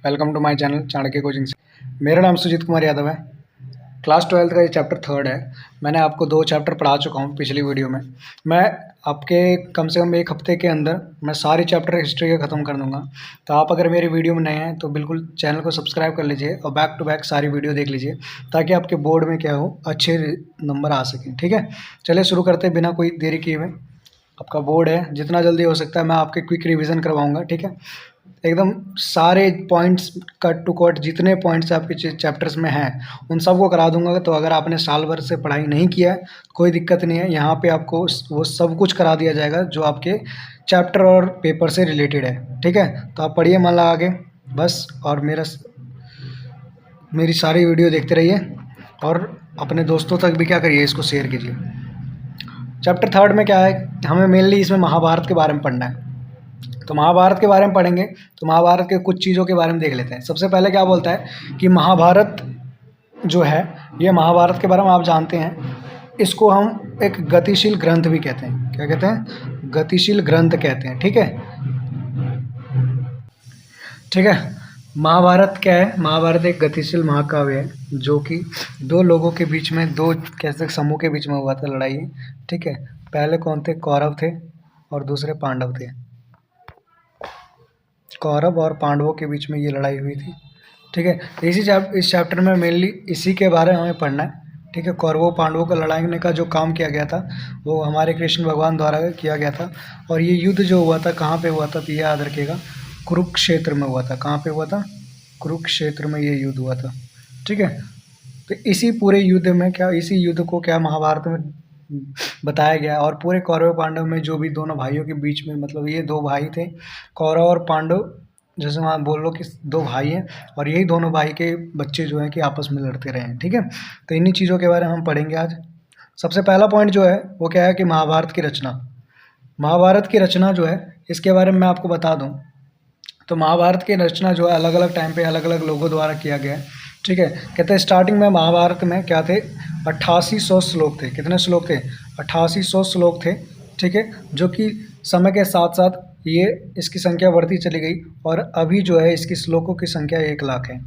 Welcome to my channel Chanakya coaching से। मेरा नाम सुजीत कुमार यादव है। क्लास 12th का ये चैप्टर 3 है। मैंने आपको 2 चैप्टर पढ़ा चुका हूँ पिछली वीडियो में। मैं आपके कम से कम 1 हफ्ते के अंदर मैं सारी चैप्टर हिस्ट्री के ख़त्म कर दूँगा। तो आप अगर मेरी वीडियो में नए हैं तो बिल्कुल चैनल को सब्सक्राइब कर लीजिए और बैक टू बैक सारी वीडियो देख लीजिए ताकि आपके बोर्ड में क्या हो, अच्छे नंबर आ सकें। ठीक है, चलिए शुरू करते हैं बिना कोई देरी किए हुए। आपका बोर्ड है, जितना जल्दी हो सकता है मैं आपके क्विक रिवीजन करवाऊँगा। ठीक है, एकदम सारे पॉइंट्स कट टू कट जितने पॉइंट्स आपके चैप्टर्स में हैं उन सबको करा दूंगा। तो अगर आपने साल भर से पढ़ाई नहीं किया है कोई दिक्कत नहीं है, यहाँ पे आपको वो सब कुछ करा दिया जाएगा जो आपके चैप्टर और पेपर से रिलेटेड है। ठीक है, तो आप पढ़िए मन लगा के बस, और मेरी सारी वीडियो देखते रहिए और अपने दोस्तों तक भी क्या करिए, इसको शेयर कीजिए। चैप्टर 3 में क्या है, हमें मेनली इसमें महाभारत के बारे में पढ़ना है। तो महाभारत के बारे में पढ़ेंगे तो महाभारत के कुछ चीज़ों के बारे में देख लेते हैं। सबसे पहले क्या बोलता है कि महाभारत जो है, ये महाभारत के बारे में आप जानते हैं, इसको हम एक गतिशील ग्रंथ भी कहते हैं। क्या कहते हैं? गतिशील ग्रंथ कहते हैं। ठीक है, ठीक है। महाभारत क्या है? महाभारत एक गतिशील महाकाव्य है जो कि दो लोगों के बीच में, दो कैसे समूह के बीच में हुआ था लड़ाई। ठीक है, पहले कौन थे? कौरव थे और दूसरे पांडव थे। कौरव और पांडवों के बीच में ये लड़ाई हुई थी। ठीक है, इस चैप्टर में मेनली इसी के बारे में हमें पढ़ना है। ठीक है, कौरवों पांडवों को लड़ाने का जो काम किया गया था वो हमारे कृष्ण भगवान द्वारा किया गया था। और ये युद्ध जो हुआ था कहाँ पे हुआ था, तो ये याद रखिएगा, कुरुक्षेत्र में हुआ था। कहाँ पे हुआ था? कुरुक्षेत्र में ये युद्ध हुआ था। ठीक है, तो इसी पूरे युद्ध में क्या, इसी युद्ध को क्या महाभारत में बताया गया। और पूरे कौरव पांडव में जो भी दोनों भाइयों के बीच में, मतलब ये 2 भाई थे, कौरव और पांडव, जैसे वहाँ बोल लो कि 2 भाई हैं और यही दोनों भाई के बच्चे जो हैं कि आपस में लड़ते रहे हैं। ठीक है, तो इन्हीं चीज़ों के बारे में हम पढ़ेंगे आज। सबसे पहला पॉइंट जो है वो क्या है कि महाभारत की रचना। महाभारत की रचना जो है इसके बारे में मैं आपको बता दूँ तो महाभारत की रचना जो है अलग अलग टाइम पे अलग अलग लोगों द्वारा किया गया है। ठीक है, कहते हैं स्टार्टिंग में महाभारत में क्या थे, 8800 श्लोक थे। कितने श्लोक थे? 8800 श्लोक थे। ठीक है, जो कि समय के साथ साथ ये इसकी संख्या बढ़ती चली गई और अभी जो है इसकी श्लोकों की संख्या 1 लाख है।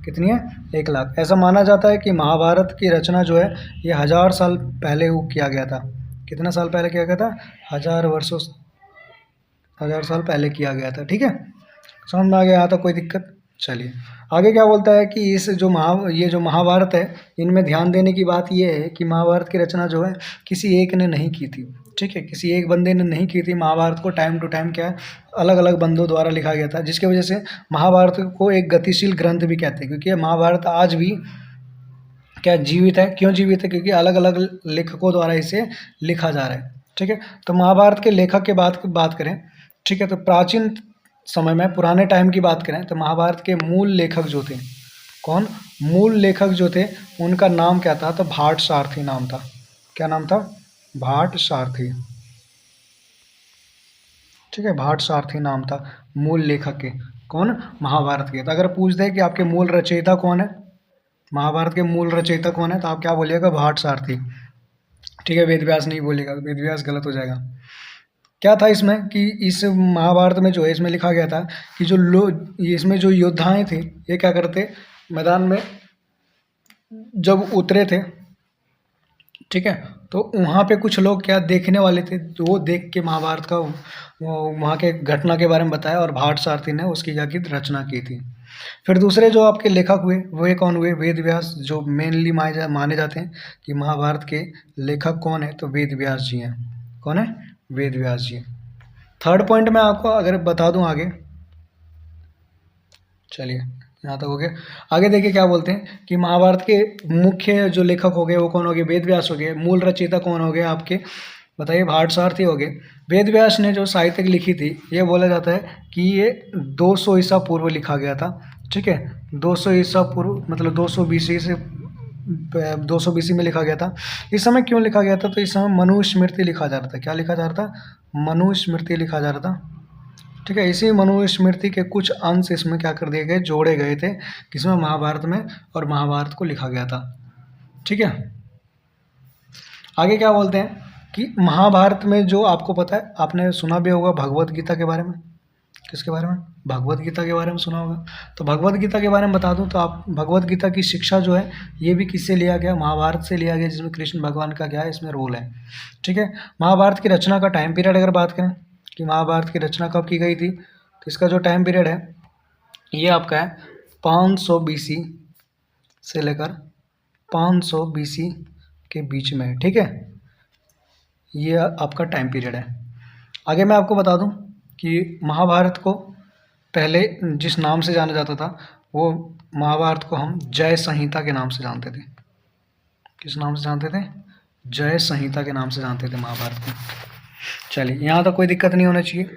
कितनी है? 1 लाख। ऐसा माना जाता है कि महाभारत की रचना जो है ये 1000 साल पहले किया गया था। कितना साल पहले किया गया था? 1000 साल पहले किया गया था। ठीक है, समझ में आ गया? यहाँ तक कोई दिक्कत? चलिए आगे क्या बोलता है कि ये जो महाभारत है, इनमें ध्यान देने की बात ये है कि महाभारत की रचना जो है किसी एक ने नहीं की थी। ठीक है, किसी एक बंदे ने नहीं की थी। महाभारत को टाइम टू टाइम क्या है, अलग अलग बंदों द्वारा लिखा गया था, जिसकी वजह से महाभारत को एक गतिशील ग्रंथ भी कहते हैं। क्योंकि महाभारत आज भी क्या जीवित है। क्यों जीवित है? क्योंकि अलग अलग लेखकों द्वारा इसे लिखा जा रहा है। ठीक है, तो महाभारत के लेखक के बात करें, ठीक है, तो प्राचीन समय में, पुराने टाइम की बात करें तो महाभारत के मूल लेखक जो थे, कौन? मूल लेखक जो थे उनका नाम क्या था? तो भाट सारथी नाम था। क्या नाम था? भाट सारथी। ठीक है, भाट सारथी नाम था मूल लेखक के। कौन? महाभारत के। तो अगर पूछ दे कि आपके मूल रचयिता कौन है, महाभारत के मूल रचयिता कौन है, तो आप क्या बोलिएगा? भाट सारथी। ठीक है, वेद व्यास नहीं बोलिएगा, वेद व्यास गलत हो जाएगा। क्या था इसमें कि इस महाभारत में जो है इसमें लिखा गया था कि इसमें जो योद्धाएं थे ये क्या करते, मैदान में जब उतरे थे, ठीक है, तो वहाँ पे कुछ लोग क्या देखने वाले थे, तो वो देख के महाभारत का वहाँ के घटना के बारे में बताया और भाट सारथी ने उसकी क्या की, रचना की थी। फिर दूसरे जो आपके लेखक हुए वो कौन हुए? वेद व्यास, जो मेनली माने जाते हैं कि महाभारत के लेखक कौन है, तो वेद व्यास जी हैं। कौन है? वेद व्यास जी। थर्ड पॉइंट मैं आपको अगर बता दूं आगे, चलिए यहाँ तक हो गया। आगे देखिए क्या बोलते हैं कि महाभारत के मुख्य जो लेखक हो गए वो कौन हो गए? वेद व्यास हो गए। मूल रचयिता कौन हो गए आपके? बताइए। भाट सारथी हो गए। वेद व्यास ने जो साहित्य लिखी थी ये बोला जाता है कि ये 200 ईसा पूर्व लिखा गया था। ठीक है, 200 ईसा पूर्व मतलब 200 BC से 200 BC में लिखा गया था। इस समय क्यों लिखा गया था? तो इस समय मनुस्मृति लिखा जा रहा था। क्या लिखा जा रहा था? मनुस्मृति लिखा जा रहा था। ठीक है, इसी मनुस्मृति के कुछ अंश इसमें क्या कर दिए गए, जोड़े गए थे, किसमें? महाभारत में, और महाभारत को लिखा गया था। ठीक है, आगे क्या बोलते हैं कि महाभारत में जो आपको पता है, आपने सुना भी होगा भगवत गीता के बारे में। किसके बारे में? भगवत गीता के बारे में सुना होगा। तो भगवत गीता के बारे में बता दूं तो आप भगवत गीता की शिक्षा जो है ये भी किससे लिया गया? महाभारत से लिया गया, जिसमें कृष्ण भगवान का क्या है इसमें रोल है। ठीक है, महाभारत की रचना का टाइम पीरियड अगर बात करें कि महाभारत की रचना कब की गई थी, तो इसका जो टाइम पीरियड है ये आपका है 500 BC से लेकर 500 BC के बीच में है। ठीक है, ये आपका टाइम पीरियड है। आगे मैं आपको बता दूं कि महाभारत को पहले जिस नाम से जाना जाता था वो महाभारत को हम जय संहिता के नाम से जानते थे। किस नाम से जानते थे? जय संहिता के नाम से जानते थे महाभारत को। चलिए, यहाँ तक कोई दिक्कत नहीं होना चाहिए।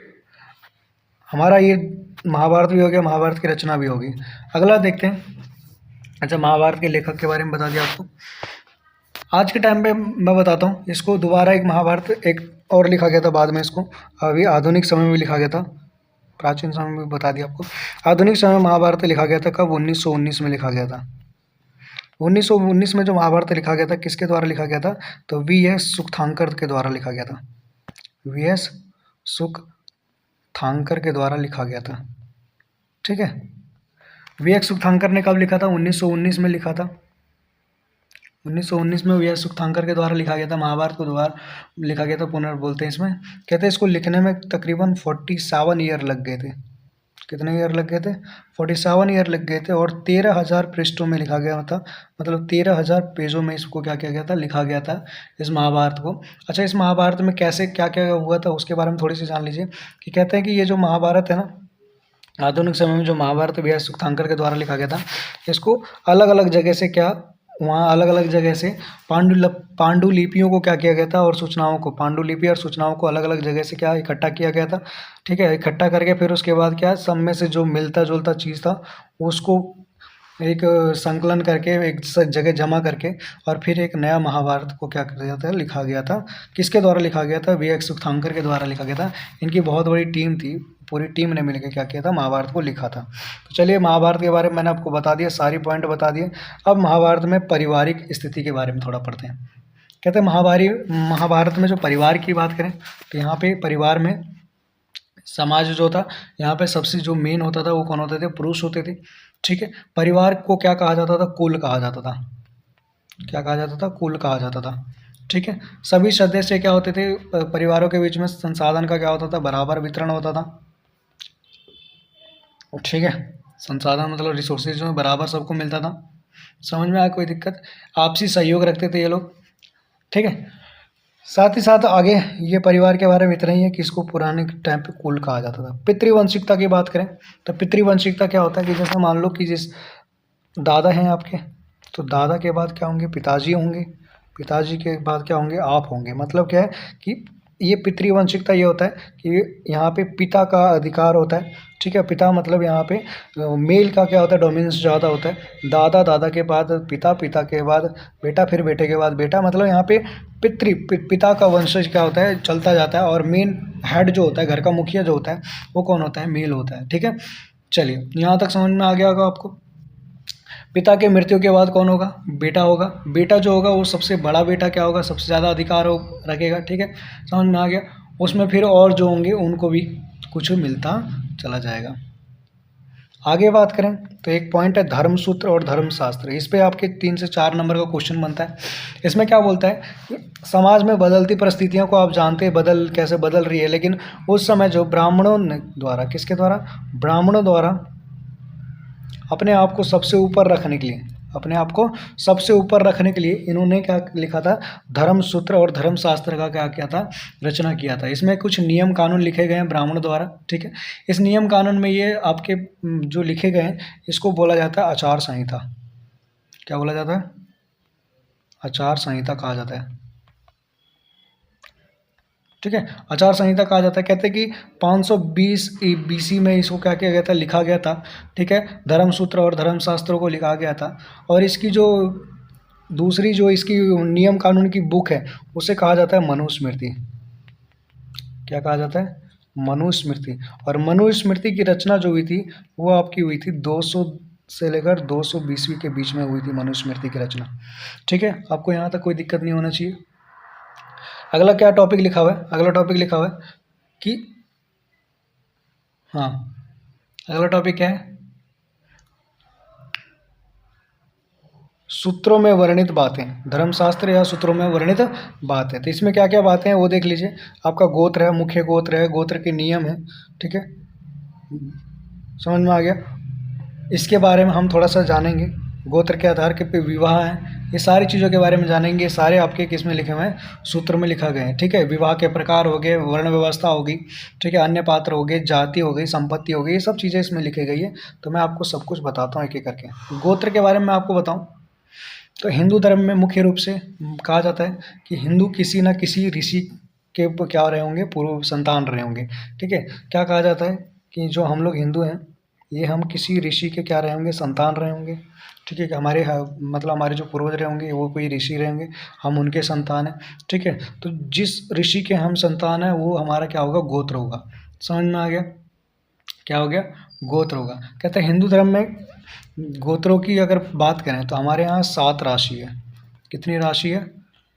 हमारा ये महाभारत भी हो गया, महाभारत की रचना भी होगी। अगला देखते हैं। अच्छा, महाभारत के लेखक के बारे में बता दिया आपको। आज के टाइम पे मैं बताता हूँ, इसको दोबारा एक महाभारत एक और लिखा गया था बाद में, इसको अभी आधुनिक समय में लिखा गया था, प्राचीन समय में बता दिया आपको। आधुनिक समय में महाभारत लिखा गया था कब? 1919 में लिखा गया था। 1919 में जो महाभारत लिखा गया था किसके द्वारा लिखा गया था? तो वी.एस. सुखथांकर के द्वारा लिखा गया था। वी.एस. सुखथांकर के द्वारा लिखा गया था। ठीक है, वी.एस. सुखथांकर ने कब लिखा था? 1919 में लिखा था। 1919 में वी.एस. सुखथांकर के द्वारा लिखा गया था। महाभारत को द्वारा लिखा गया था, पुनर्बोलते हैं इसमें। कहते हैं इसको लिखने में तकरीबन 47 ईयर लग गए थे। कितने ईयर लग गए थे? 47 ईयर लग गए थे। और 13,000 पृष्ठों में लिखा गया था, मतलब 13,000 पेजों में इसको क्या किया गया था? लिखा गया था इस महाभारत को। अच्छा, इस महाभारत में कैसे क्या क्या हुआ था उसके बारे में थोड़ी सी जान लीजिए। कि कहते हैं कि ये जो महाभारत है ना, आधुनिक समय में जो महाभारत वी.एस. सुखथांकर के द्वारा लिखा गया था, इसको अलग अलग जगह से क्या वहाँ अलग अलग जगह से पांडुलिपियों को क्या किया गया था, और सूचनाओं को, पांडुलिपि और सूचनाओं को अलग अलग जगह से क्या इकट्ठा किया गया था। ठीक है, इकट्ठा करके फिर उसके बाद क्या सब में से जो मिलता जुलता चीज़ था उसको एक संकलन करके एक जगह जमा करके और फिर एक नया महाभारत को क्या किया था? लिखा गया था। किसके द्वारा लिखा गया था? वी.एस. सुखथांकर के द्वारा लिखा गया था। इनकी बहुत बड़ी टीम थी, पूरी टीम ने मिलकर क्या किया था? महाभारत को लिखा था। तो चलिए, महाभारत के बारे में मैंने आपको बता दिया, सारी पॉइंट बता दिए। अब महाभारत में पारिवारिक स्थिति के बारे में थोड़ा पढ़ते हैं। कहते हैं महाभारत में जो परिवार की बात करें तो यहाँ पे परिवार में समाज जो था, यहाँ पे सबसे जो मेन होता था वो कौन होते थे? पुरुष होते थे। ठीक है, परिवार को क्या कहा जाता था? कुल कहा जाता था। क्या कहा जाता था? कुल कहा जाता था। ठीक है, सभी सदस्य क्या होते थे? परिवारों के बीच में संसाधन का क्या होता था? बराबर वितरण होता था। ठीक है, संसाधन मतलब रिसोर्सेज जो है बराबर सबको मिलता था। समझ में आया? कोई दिक्कत? आपसी सहयोग रखते थे ये लोग। ठीक है, साथ ही साथ आगे ये परिवार के बारे में इतना ही है कि इसको पुराने टाइम पे कुल कहा जाता था। पितृवंशिकता की बात करें तो पितृवंशिकता क्या होता है कि जैसे मान लो कि जिस दादा हैं आपके, तो दादा के बाद क्या होंगे? पिताजी होंगे। पिताजी के बाद क्या होंगे? आप होंगे। मतलब क्या है कि ये पितृवंशिकता ये होता है कि यहाँ पे पिता का अधिकार होता है। ठीक है, पिता मतलब यहाँ पे मेल का क्या होता है? डोमिनेंस ज़्यादा होता है। दादा, दादा के बाद पिता, पिता के बाद बेटा, फिर बेटे के बाद बेटा। मतलब यहाँ पे पिता का वंशज क्या होता है? चलता जाता है। और मेन हेड जो होता है, घर का मुखिया जो होता है, वो कौन होता है? मेल होता है। ठीक है, चलिए यहाँ तक समझ में आ गया होगा आपको। पिता के मृत्यु के बाद कौन होगा? बेटा होगा। बेटा जो होगा वो सबसे बड़ा बेटा क्या होगा? सबसे ज़्यादा अधिकार रखेगा। ठीक है, समझ में आ गया। उसमें फिर और जो होंगे उनको भी कुछ मिलता चला जाएगा। आगे बात करें तो एक पॉइंट है धर्मसूत्र और धर्मशास्त्र। इस पे आपके 3 से 4 नंबर का क्वेश्चन बनता है। इसमें क्या बोलता है कि समाज में बदलती परिस्थितियों को आप जानते हैं कैसे बदल रही है, लेकिन उस समय जो ब्राह्मणों द्वारा, किसके द्वारा? ब्राह्मणों द्वारा अपने आप को सबसे ऊपर रखने के लिए, अपने आप को सबसे ऊपर रखने के लिए इन्होंने क्या लिखा था? धर्मसूत्र और धर्मशास्त्र का क्या किया था? रचना किया था। इसमें कुछ नियम कानून लिखे गए हैं ब्राह्मणों द्वारा। ठीक है, इस नियम कानून में ये आपके जो लिखे गए हैं इसको बोला जाता है आचार संहिता। क्या बोला जाता है? आचार संहिता कहा जाता है। ठीक है, आचार संहिता कहा जाता है। कहते हैं कि 520 BC में इसको क्या किया गया था? लिखा गया था। ठीक है, धर्मसूत्र और धर्मशास्त्रों को लिखा गया था। और इसकी जो दूसरी जो इसकी नियम कानून की बुक है उसे कहा जाता है मनुस्मृति। क्या कहा जाता है? मनुस्मृति। और मनुस्मृति की रचना जो हुई थी वो आपकी हुई थी 200 से लेकर 220 के बीच में हुई थी मनुस्मृति की रचना। ठीक है, आपको यहाँ तक कोई दिक्कत नहीं होना चाहिए। अगला क्या टॉपिक लिखा हुआ है? अगला टॉपिक लिखा हुआ है कि हाँ, अगला टॉपिक क्या है? सूत्रों में वर्णित बातें, धर्मशास्त्र या सूत्रों में वर्णित बातें। तो इसमें क्या क्या बातें हैं वो देख लीजिए। आपका गोत्र है, मुख्य गोत्र है, गोत्र के नियम है, ठीक है, समझ में आ गया। इसके बारे में हम थोड़ा सा जानेंगे। गोत्र के आधार के पे विवाह है, ये सारी चीज़ों के बारे में जानेंगे। सारे आपके किस में लिखे हुए हैं? सूत्र में लिखा गया है, ठीक है। विवाह के प्रकार हो गए, वर्ण व्यवस्था होगी, ठीक है, अन्य पात्र हो गए, जाति हो गई, संपत्ति हो गई, ये सब चीज़ें इसमें लिखी गई है। तो मैं आपको सब कुछ बताता हूँ एक एक करके। गोत्र के बारे में मैं आपको बताऊँ तो हिंदू धर्म में मुख्य रूप से कहा जाता है कि हिंदू किसी न किसी ऋषि के क्या रहे होंगे? पूर्व संतान रहे होंगे, ठीक है। क्या कहा जाता है कि जो हम लोग हिंदू हैं, ये हम किसी ऋषि के क्या रहे होंगे? संतान रहे होंगे, ठीक है। कि हमारे मतलब हमारे जो पूर्वज रहे होंगे वो कोई ऋषि रहे होंगे, हम उनके संतान हैं, ठीक है। तो जिस ऋषि के हम संतान हैं वो हमारा क्या होगा? गोत्र होगा। समझ में आ गया? क्या हो गया? गोत्र होगा। कहते हैं हिंदू धर्म में गोत्रों की अगर बात करें तो हमारे यहाँ 7 राशि है। कितनी राशि है?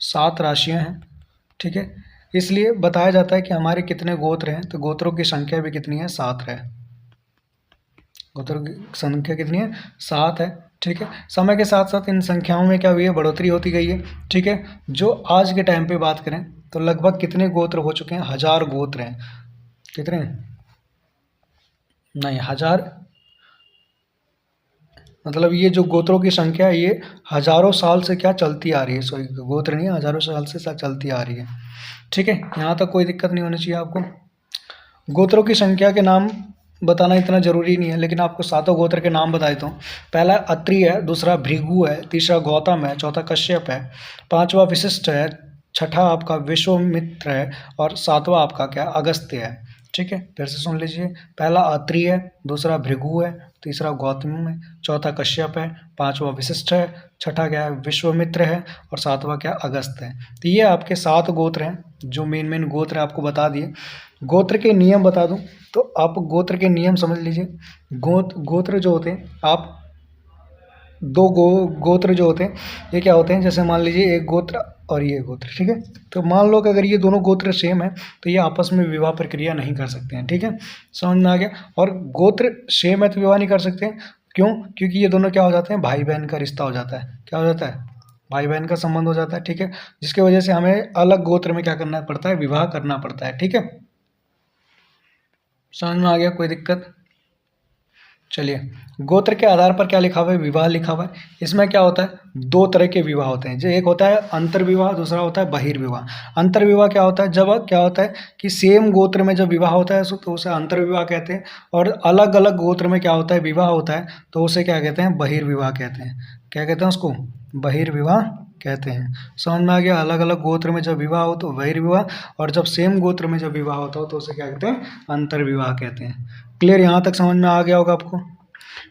7 राशियाँ हैं, ठीक है। इसलिए बताया जाता है कि हमारे कितने गोत्र हैं, तो गोत्रों की संख्या भी कितनी है? 7 है। गोत्रों की संख्या कितनी है? 7 है, ठीक है। समय के साथ साथ इन संख्याओं में क्या हुई है? बढ़ोतरी होती गई है, ठीक है। जो आज के टाइम पे बात करें तो लगभग कितने गोत्र हो चुके हैं? 1000 गोत्र हैं। कितने? नहीं, 1000 मतलब ये जो गोत्रों की संख्या है ये हजारों साल से क्या चलती आ रही है? सॉरी, गोत्र नहीं है, हजारों साल से चलती आ रही है, ठीक है। यहाँ तक कोई दिक्कत नहीं होनी चाहिए आपको। गोत्रों की संख्या के नाम बताना इतना जरूरी नहीं है, लेकिन आपको 7 गोत्र के नाम बता देता हूँ। पहला अत्रि है, दूसरा भृगु है, तीसरा गौतम है, चौथा कश्यप है, पांचवा वशिष्ठ है, छठा आपका विश्वामित्र है और 7वां आपका क्या? अगस्त्य है, ठीक है। फिर से सुन लीजिए। पहला अत्रि है, दूसरा भृगु है, तीसरा गौतम है, चौथा कश्यप है, पांचवा वशिष्ठ है, छठा क्या है? विश्वामित्र है और 7वां क्या? अगस्त्य है। तो ये आपके 7 गोत्र हैं जो मेन मेन गोत्र आपको बता दिए। गोत्र के नियम बता दूं तो आप गोत्र के नियम समझ लीजिए। गोत्र जो होते हैं, आप दो गोत्र जो होते हैं ये क्या होते हैं? जैसे मान लीजिए एक गोत्र और ये गोत्र, ठीक है। तो मान लो कि अगर ये दोनों गोत्र सेम है तो ये आपस में विवाह प्रक्रिया नहीं कर सकते हैं, ठीक है। समझ में आ गया? और गोत्र सेम है तो विवाह नहीं कर सकते हैं, क्यों? क्योंकि ये दोनों क्या हो जाते हैं? भाई बहन का रिश्ता हो जाता है। क्या हो जाता है? भाई बहन का संबंध हो जाता है, ठीक है। जिसकी वजह से हमें अलग गोत्र में क्या करना पड़ता है? विवाह करना पड़ता है, ठीक है। समझ में आ गया? कोई दिक्कत? चलिए, गोत्र के आधार पर क्या लिखा हुआ है? विवाह लिखा हुआ है। इसमें क्या होता है? 2 तरह के विवाह होते हैं। जो एक होता है अंतर्विवाह, दूसरा होता है बहिर्विवाह। अंतर्विवाह क्या होता है? जब क्या होता है कि सेम गोत्र में जब विवाह होता है तो उसे अंतर्विवाह कहते हैं, और अलग अलग गोत्र में क्या होता है? विवाह होता है तो उसे क्या कहते हैं? बहिर्विवाह कहते हैं। क्या कहते हैं उसको? बहिर्विवाह कहते हैं। समझ में आ गया? अलग अलग गोत्र में जब विवाह हो तो बहिर्विवाह, और जब सेम गोत्र में जब विवाह होता हो तो उसे क्या कहते हैं? अंतर्विवाह कहते हैं। क्लियर? यहाँ तक समझ में आ गया होगा आपको।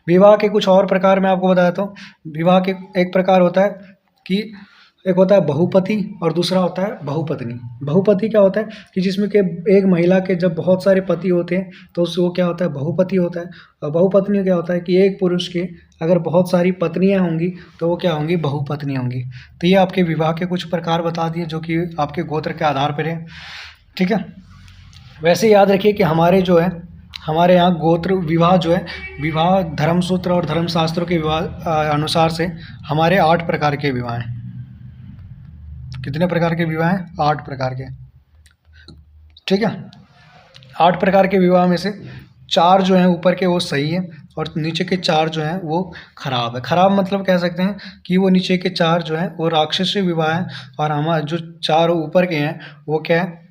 विवाह के कुछ और प्रकार मैं आपको बता देता हूँ। विवाह के एक प्रकार होता है कि एक होता है बहुपति और दूसरा होता है बहुपत्नी। बहुपति क्या होता है कि जिसमें के एक महिला के जब बहुत सारे पति होते हैं तो उससे वो क्या होता है? बहुपति होता है। और बहुपत्नी क्या होता है कि एक पुरुष के अगर बहुत सारी पत्नियां होंगी तो वो क्या होंगी? बहुपत्नी होंगी। तो ये आपके विवाह के कुछ प्रकार बता दिए जो कि आपके गोत्र के आधार पर है, ठीक है। वैसे याद रखिए कि हमारे यहाँ गोत्र विवाह जो है, विवाह धर्मसूत्र और धर्मशास्त्रों के विवाह अनुसार से हमारे 8 प्रकार के विवाह हैं। कितने प्रकार के विवाह हैं? 8 प्रकार के, ठीक है। 8 प्रकार के विवाह में से 4 जो हैं ऊपर के वो सही है और नीचे के 4 जो हैं वो खराब है। खराब मतलब कह सकते हैं कि वो नीचे के 4 जो हैं वो राक्षसी विवाह है, और हमारे जो 4 ऊपर के हैं वो क्या है?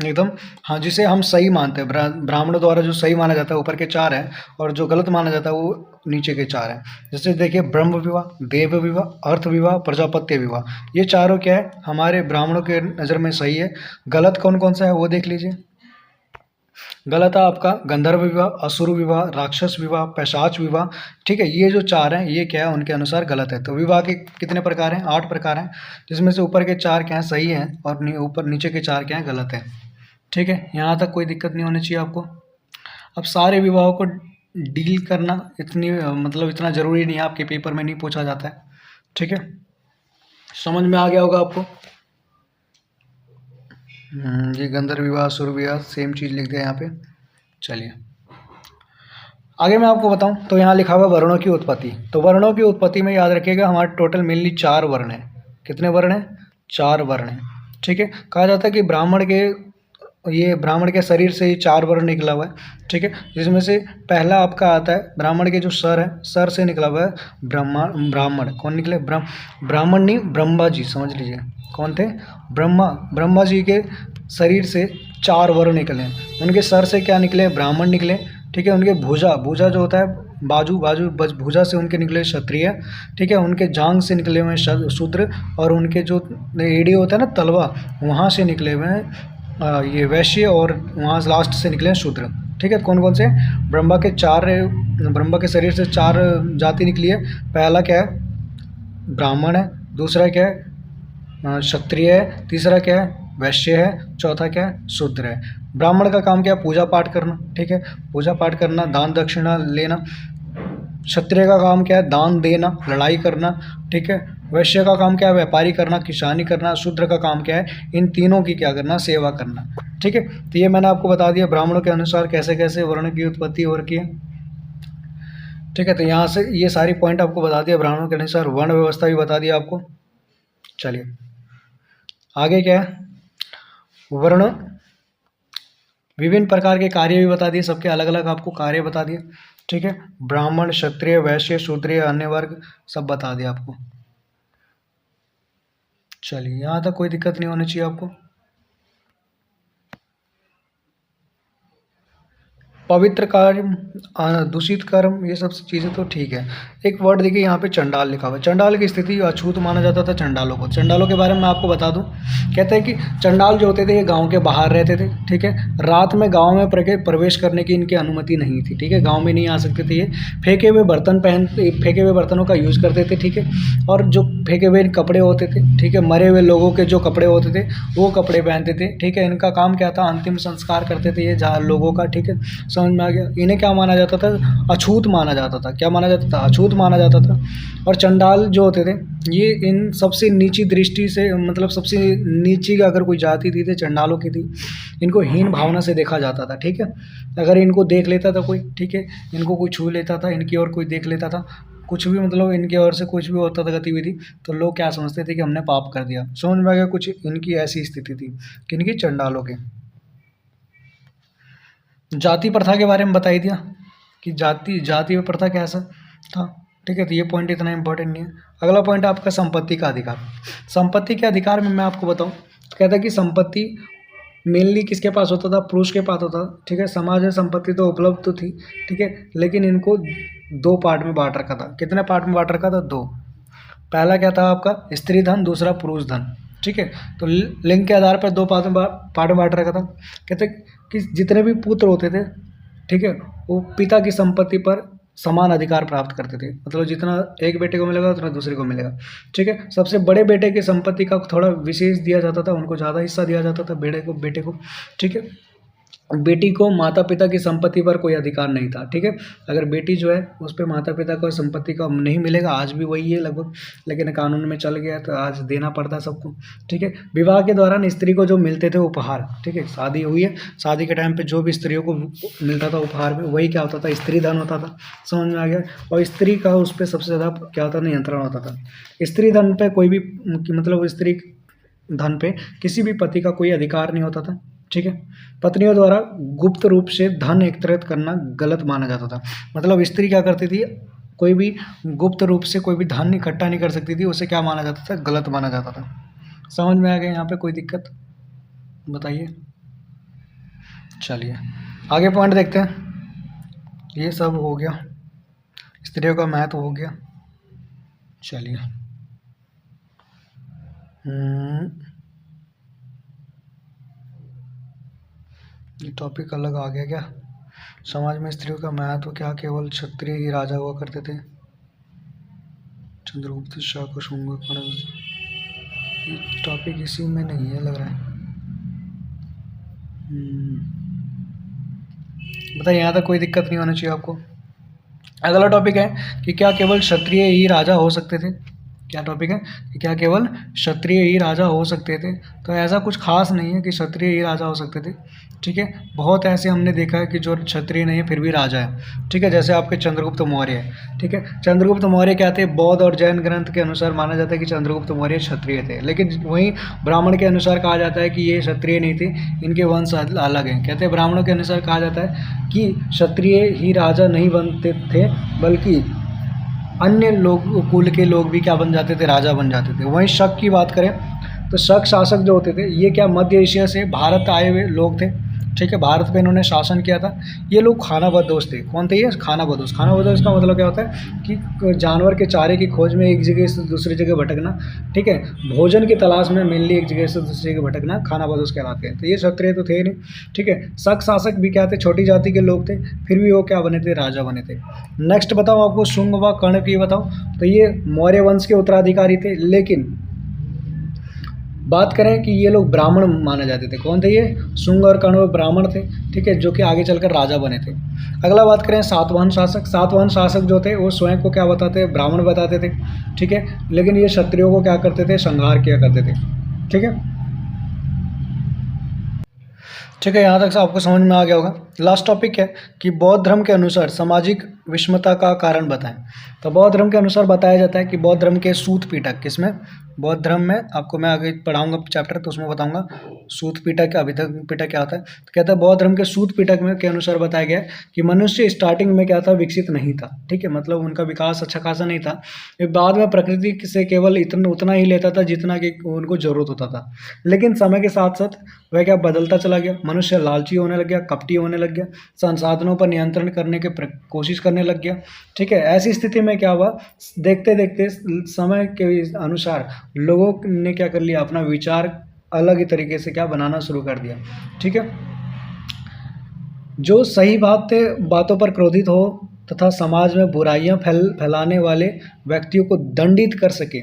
एकदम, हाँ, जिसे हम सही मानते हैं। ब्राह्मणों द्वारा जो सही माना जाता है ऊपर के 4 हैं, और जो गलत माना जाता है वो नीचे के 4 हैं। जैसे देखिए, ब्रह्म विवाह, देव विवाह, अर्थ विवाह, प्रजापत्य विवाह, ये चारों क्या है? हमारे ब्राह्मणों के नज़र में सही है। गलत कौन कौन सा है वो देख लीजिए। गलत है आपका गंधर्व विवाह, असुर विवाह, राक्षस विवाह, पैशाच विवाह, ठीक है। ये जो 4 हैं ये क्या है? उनके अनुसार गलत है। तो विवाह के कितने प्रकार हैं? 8 प्रकार हैं, जिसमें से ऊपर के 4 क्या हैं? सही हैं, और ऊपर नीचे के 4 क्या हैं? गलत हैं, ठीक है। यहाँ तक कोई दिक्कत नहीं होनी चाहिए आपको। अब सारे विवाहों को डील करना मतलब इतना ज़रूरी नहीं है, आपके पेपर में नहीं पूछा जाता है, ठीक है। समझ में आ गया होगा आपको। ये गंधर्व विवाह, असुर विवाह सेम चीज़ लिख दिया यहाँ पे। चलिए, आगे मैं आपको बताऊं तो यहाँ लिखा हुआ वर्णों की उत्पत्ति। तो वर्णों की उत्पत्ति में याद रखिएगा हमारे टोटल मेनली 4 वर्ण हैं। कितने वर्ण हैं? 4 वर्ण हैं। ठीक है, कहा जाता है कि ब्राह्मण के शरीर से ही 4 वर्ण निकला हुआ है। ठीक है, जिसमें से पहला आपका आता है ब्राह्मण के जो सर है, सर से निकला हुआ है ब्राह्मण। कौन निकले? ब्राह्मण नहीं, ब्रह्मा जी, समझ लीजिए। कौन थे? ब्रह्मा जी के शरीर से 4 वर्ण निकले। उनके सर से क्या निकले? ब्राह्मण निकले। ठीक है, उनके भुजा जो होता है बाजू भुजा से उनके निकले क्षत्रिय। ठीक है, उनके जांघ से निकले हुए शूद्र, और उनके जो एड़ी होता है ना, तलवा, वहाँ से निकले हुए हैं ये वैश्य, और वहाँ लास्ट से निकले हैं शूद्र। ठीक है, कौन कौन से? ब्रह्मा के शरीर से 4 जाति निकली है। पहला क्या है? ब्राह्मण है। दूसरा क्या है? क्षत्रिय है। तीसरा क्या है? वैश्य है। चौथा क्या है? शूद्र है। ब्राह्मण का काम क्या है? पूजा पाठ करना। ठीक है, पूजा पाठ करना, दान दक्षिणा लेना। क्षत्रिय का काम क्या है? दान देना, लड़ाई करना। ठीक है, वैश्य का काम क्या है? व्यापारी करना, किसानी करना। शूद्र का काम क्या है? इन तीनों की क्या करना? सेवा करना। ठीक है, तो ये मैंने आपको बता दिया ब्राह्मणों के अनुसार कैसे कैसे वर्ण की उत्पत्ति हो रखी है। ठीक है, तो यहाँ से ये सारी पॉइंट आपको बता दिया ब्राह्मणों के अनुसार, वर्ण व्यवस्था भी बता दिया आपको। चलिए आगे क्या है? वर्ण विभिन्न प्रकार के कार्य भी बता दिए, सबके अलग अलग आपको कार्य बता दिए। ठीक है, ब्राह्मण, क्षत्रिय, वैश्य, शूद्र, अन्य वर्ग सब बता दिया आपको। चलिए यहाँ तक कोई दिक्कत नहीं होनी चाहिए आपको। पवित्र कर्म, दूषित कर्म, ये सब चीज़ें तो ठीक है। एक वर्ड देखिए यहाँ पे चंडाल लिखा हुआ है। चंडाल की स्थिति अछूत माना जाता था चंडालों को। चंडालों के बारे में मैं आपको बता दूं, कहते हैं कि चंडाल जो होते थे ये गांव के बाहर रहते थे। ठीक है, रात में गांव में प्रवेश करने की इनकी अनुमति नहीं थी। ठीक है, गाँव में नहीं आ सकते थे ये। फेंके हुए बर्तनों का यूज़ करते थे। ठीक है, और जो फेंके हुए कपड़े होते थे, ठीक है, मरे हुए लोगों के जो कपड़े होते थे वो कपड़े पहनते थे। ठीक है, इनका काम क्या था? अंतिम संस्कार करते थे ये लोगों का। ठीक है, समझ में आ गया। इन्हें क्या माना जाता था? अछूत माना जाता था। क्या माना जाता था? अछूत माना जाता था। और चंडाल जो होते थे ये इन सबसे नीची दृष्टि से, मतलब सबसे नीची का अगर कोई जाति थी तो चंडालों की थी। इनको हीन भावना से देखा जाता था। ठीक है, अगर इनको देख लेता था कोई, ठीक है, इनको कोई छू लेता था, इनकी ओर कोई देख लेता था, कुछ भी मतलब इनकी ओर से कुछ भी होता था गतिविधि, तो लोग क्या समझते थे कि हमने पाप कर दिया। समझ में आ गया? कुछ इनकी ऐसी स्थिति थी, किनकी? चंडालों की। जाति प्रथा के बारे में बता ही दिया कि जाति व प्रथा कैसा था। ठीक है, तो ये पॉइंट इतना इंपॉर्टेंट नहीं है। अगला पॉइंट आपका संपत्ति का अधिकार। संपत्ति के अधिकार में मैं आपको बताऊं, कहता है कि संपत्ति मेनली किसके पास होता था? पुरुष के पास होता था। ठीक है, समाज में संपत्ति तो उपलब्ध तो थी। ठीक है, लेकिन इनको 2 पार्ट में बांट रखा था। कितने पार्ट में बांट रखा था? 2। पहला क्या था आपका? स्त्री धन, दूसरा पुरुष धन। ठीक है, तो लिंग के आधार पर 2 पार्ट में बांट रखा था। कहते कि जितने भी पुत्र होते थे, ठीक है, वो पिता की संपत्ति पर समान अधिकार प्राप्त करते थे। मतलब जितना एक बेटे को मिलेगा उतना दूसरे को मिलेगा। ठीक है, सबसे बड़े बेटे की संपत्ति का थोड़ा विशेष दिया जाता था, उनको ज़्यादा हिस्सा दिया जाता था बेटे को। ठीक है, बेटी को माता पिता की संपत्ति पर कोई अधिकार नहीं था। ठीक है, अगर बेटी जो है उस पर माता पिता को संपत्ति का नहीं मिलेगा। आज भी वही है लगभग, लेकिन कानून में चल गया तो आज देना पड़ता है सबको। ठीक है, विवाह के दौरान स्त्री को जो मिलते थे उपहार, ठीक है, शादी हुई है, शादी के टाइम पे जो भी स्त्रियों को मिलता था उपहार में, वही क्या होता था? स्त्री धन होता था। समझ में आ गया? और स्त्री का उस पर सबसे ज़्यादा क्या होता? नियंत्रण होता था। स्त्री धन पे कोई भी, मतलब स्त्री धन पे किसी भी पति का कोई अधिकार नहीं होता था। ठीक है, पत्नियों द्वारा गुप्त रूप से धन एकत्रित करना गलत माना जाता था। मतलब स्त्री क्या करती थी? कोई भी गुप्त रूप से कोई भी धन इकट्ठा नहीं कर सकती थी। उसे क्या माना जाता था? गलत माना जाता था। समझ में आ गया यहाँ पे कोई दिक्कत? बताइए। चलिए आगे पॉइंट देखते हैं। ये सब हो गया, स्त्रियों का महत्व हो गया। चलिए ये टॉपिक अलग आ गया क्या? समाज में स्त्रियों का महत्व क्या केवल क्षत्रिय ही राजा हुआ करते थे? चंद्रगुप्त, शाका, शुंग, ये टॉपिक इसी में नहीं है लग रहा है। बताइए, यहाँ तक कोई दिक्कत नहीं होनी चाहिए आपको। अगला टॉपिक है कि क्या केवल क्षत्रिय ही राजा हो सकते थे? क्या टॉपिक है कि क्या केवल क्षत्रिय ही राजा हो सकते थे? तो ऐसा कुछ खास नहीं है कि क्षत्रिय ही राजा हो सकते थे, ठीक है। बहुत ऐसे हमने देखा है कि जो क्षत्रिय नहीं है फिर भी राजा है, ठीक है। जैसे आपके चंद्रगुप्त मौर्य है, ठीक है। चंद्रगुप्त मौर्य क्या थे? बौद्ध और जैन ग्रंथ के अनुसार माना जाता है कि चंद्रगुप्त मौर्य क्षत्रिय थे, लेकिन वहीं ब्राह्मण के अनुसार कहा जाता है कि ये क्षत्रिय नहीं थे, इनके वंश अलग हैं। कहते हैं ब्राह्मणों के अनुसार कहा जाता है कि क्षत्रिय ही राजा नहीं बनते थे, बल्कि अन्य लोग, कुल के लोग भी क्या बन जाते थे? राजा बन जाते थे। वहीं शक की बात करें तो शक शासक जो होते थे ये क्या मध्य एशिया से भारत आए हुए लोग थे, ठीक है। भारत पे इन्होंने शासन किया था। ये लोग खानाबदोश थे। कौन थे ये? खानाबदोश। खानाबदोश का मतलब क्या होता है कि जानवर के चारे की खोज में एक जगह से दूसरी जगह भटकना, ठीक है। भोजन की तलाश में मेनली एक जगह से दूसरी जगह भटकना खानाबदोश कहलाते हैं। तो ये क्षत्रिय तो थे ही नहीं, ठीक है। शक शासक भी क्या थे? छोटी जाति के लोग थे, फिर भी वो क्या बने थे? राजा बने थे। नेक्स्ट बताओ आपको शुंग व कर्ण की बताओ। तो ये मौर्य वंश के उत्तराधिकारी थे, लेकिन बात करें कि ये लोग ब्राह्मण माने जाते थे। कौन थे ये? शुंग और कर्ण ब्राह्मण थे, ठीक है, जो कि आगे चलकर राजा बने थे। अगला बात करें सातवाहन शासक। सातवाहन शासक जो थे वो स्वयं को क्या बताते? ब्राह्मण बताते थे, ठीक है। लेकिन ये क्षत्रियों को क्या करते थे? संहार किया करते थे, ठीक है। ठीक है, यहाँ तक से आपको समझ में आ गया होगा। लास्ट टॉपिक है कि बौद्ध धर्म के अनुसार सामाजिक विषमता का कारण बताएं। तो बौद्ध धर्म के अनुसार बताया जाता है कि बौद्ध धर्म के सूत पिटक, किसमें? बौद्ध धर्म में। आपको मैं आगे पढ़ाऊंगा चैप्टर तो उसमें बताऊंगा सूत पिटक, अभी तक पिटक क्या होता है। तो कहता है बौद्ध धर्म के सूत पिटक में के अनुसार बताया गया है कि मनुष्य स्टार्टिंग में क्या था? विकसित नहीं था, ठीक है। मतलब उनका विकास अच्छा खासा नहीं था। बाद में प्रकृति से केवल उतना ही लेता था जितना कि उनको जरूरत होता था। लेकिन समय के साथ साथ वह क्या बदलता चला गया? मनुष्य लालची होने लग गया, कपटी होने लग गया, संसाधनों पर नियंत्रण करने की कोशिश करने लग गया, ठीक है। ऐसी स्थिति में क्या हुआ? देखते देखते समय के अनुसार लोगों ने क्या कर लिया? अपना विचार अलग ही तरीके से क्या बनाना शुरू कर दिया, ठीक है। जो सही बातों पर क्रोधित हो तथा समाज में बुराइयां फैलाने वाले व्यक्तियों को दंडित कर सके।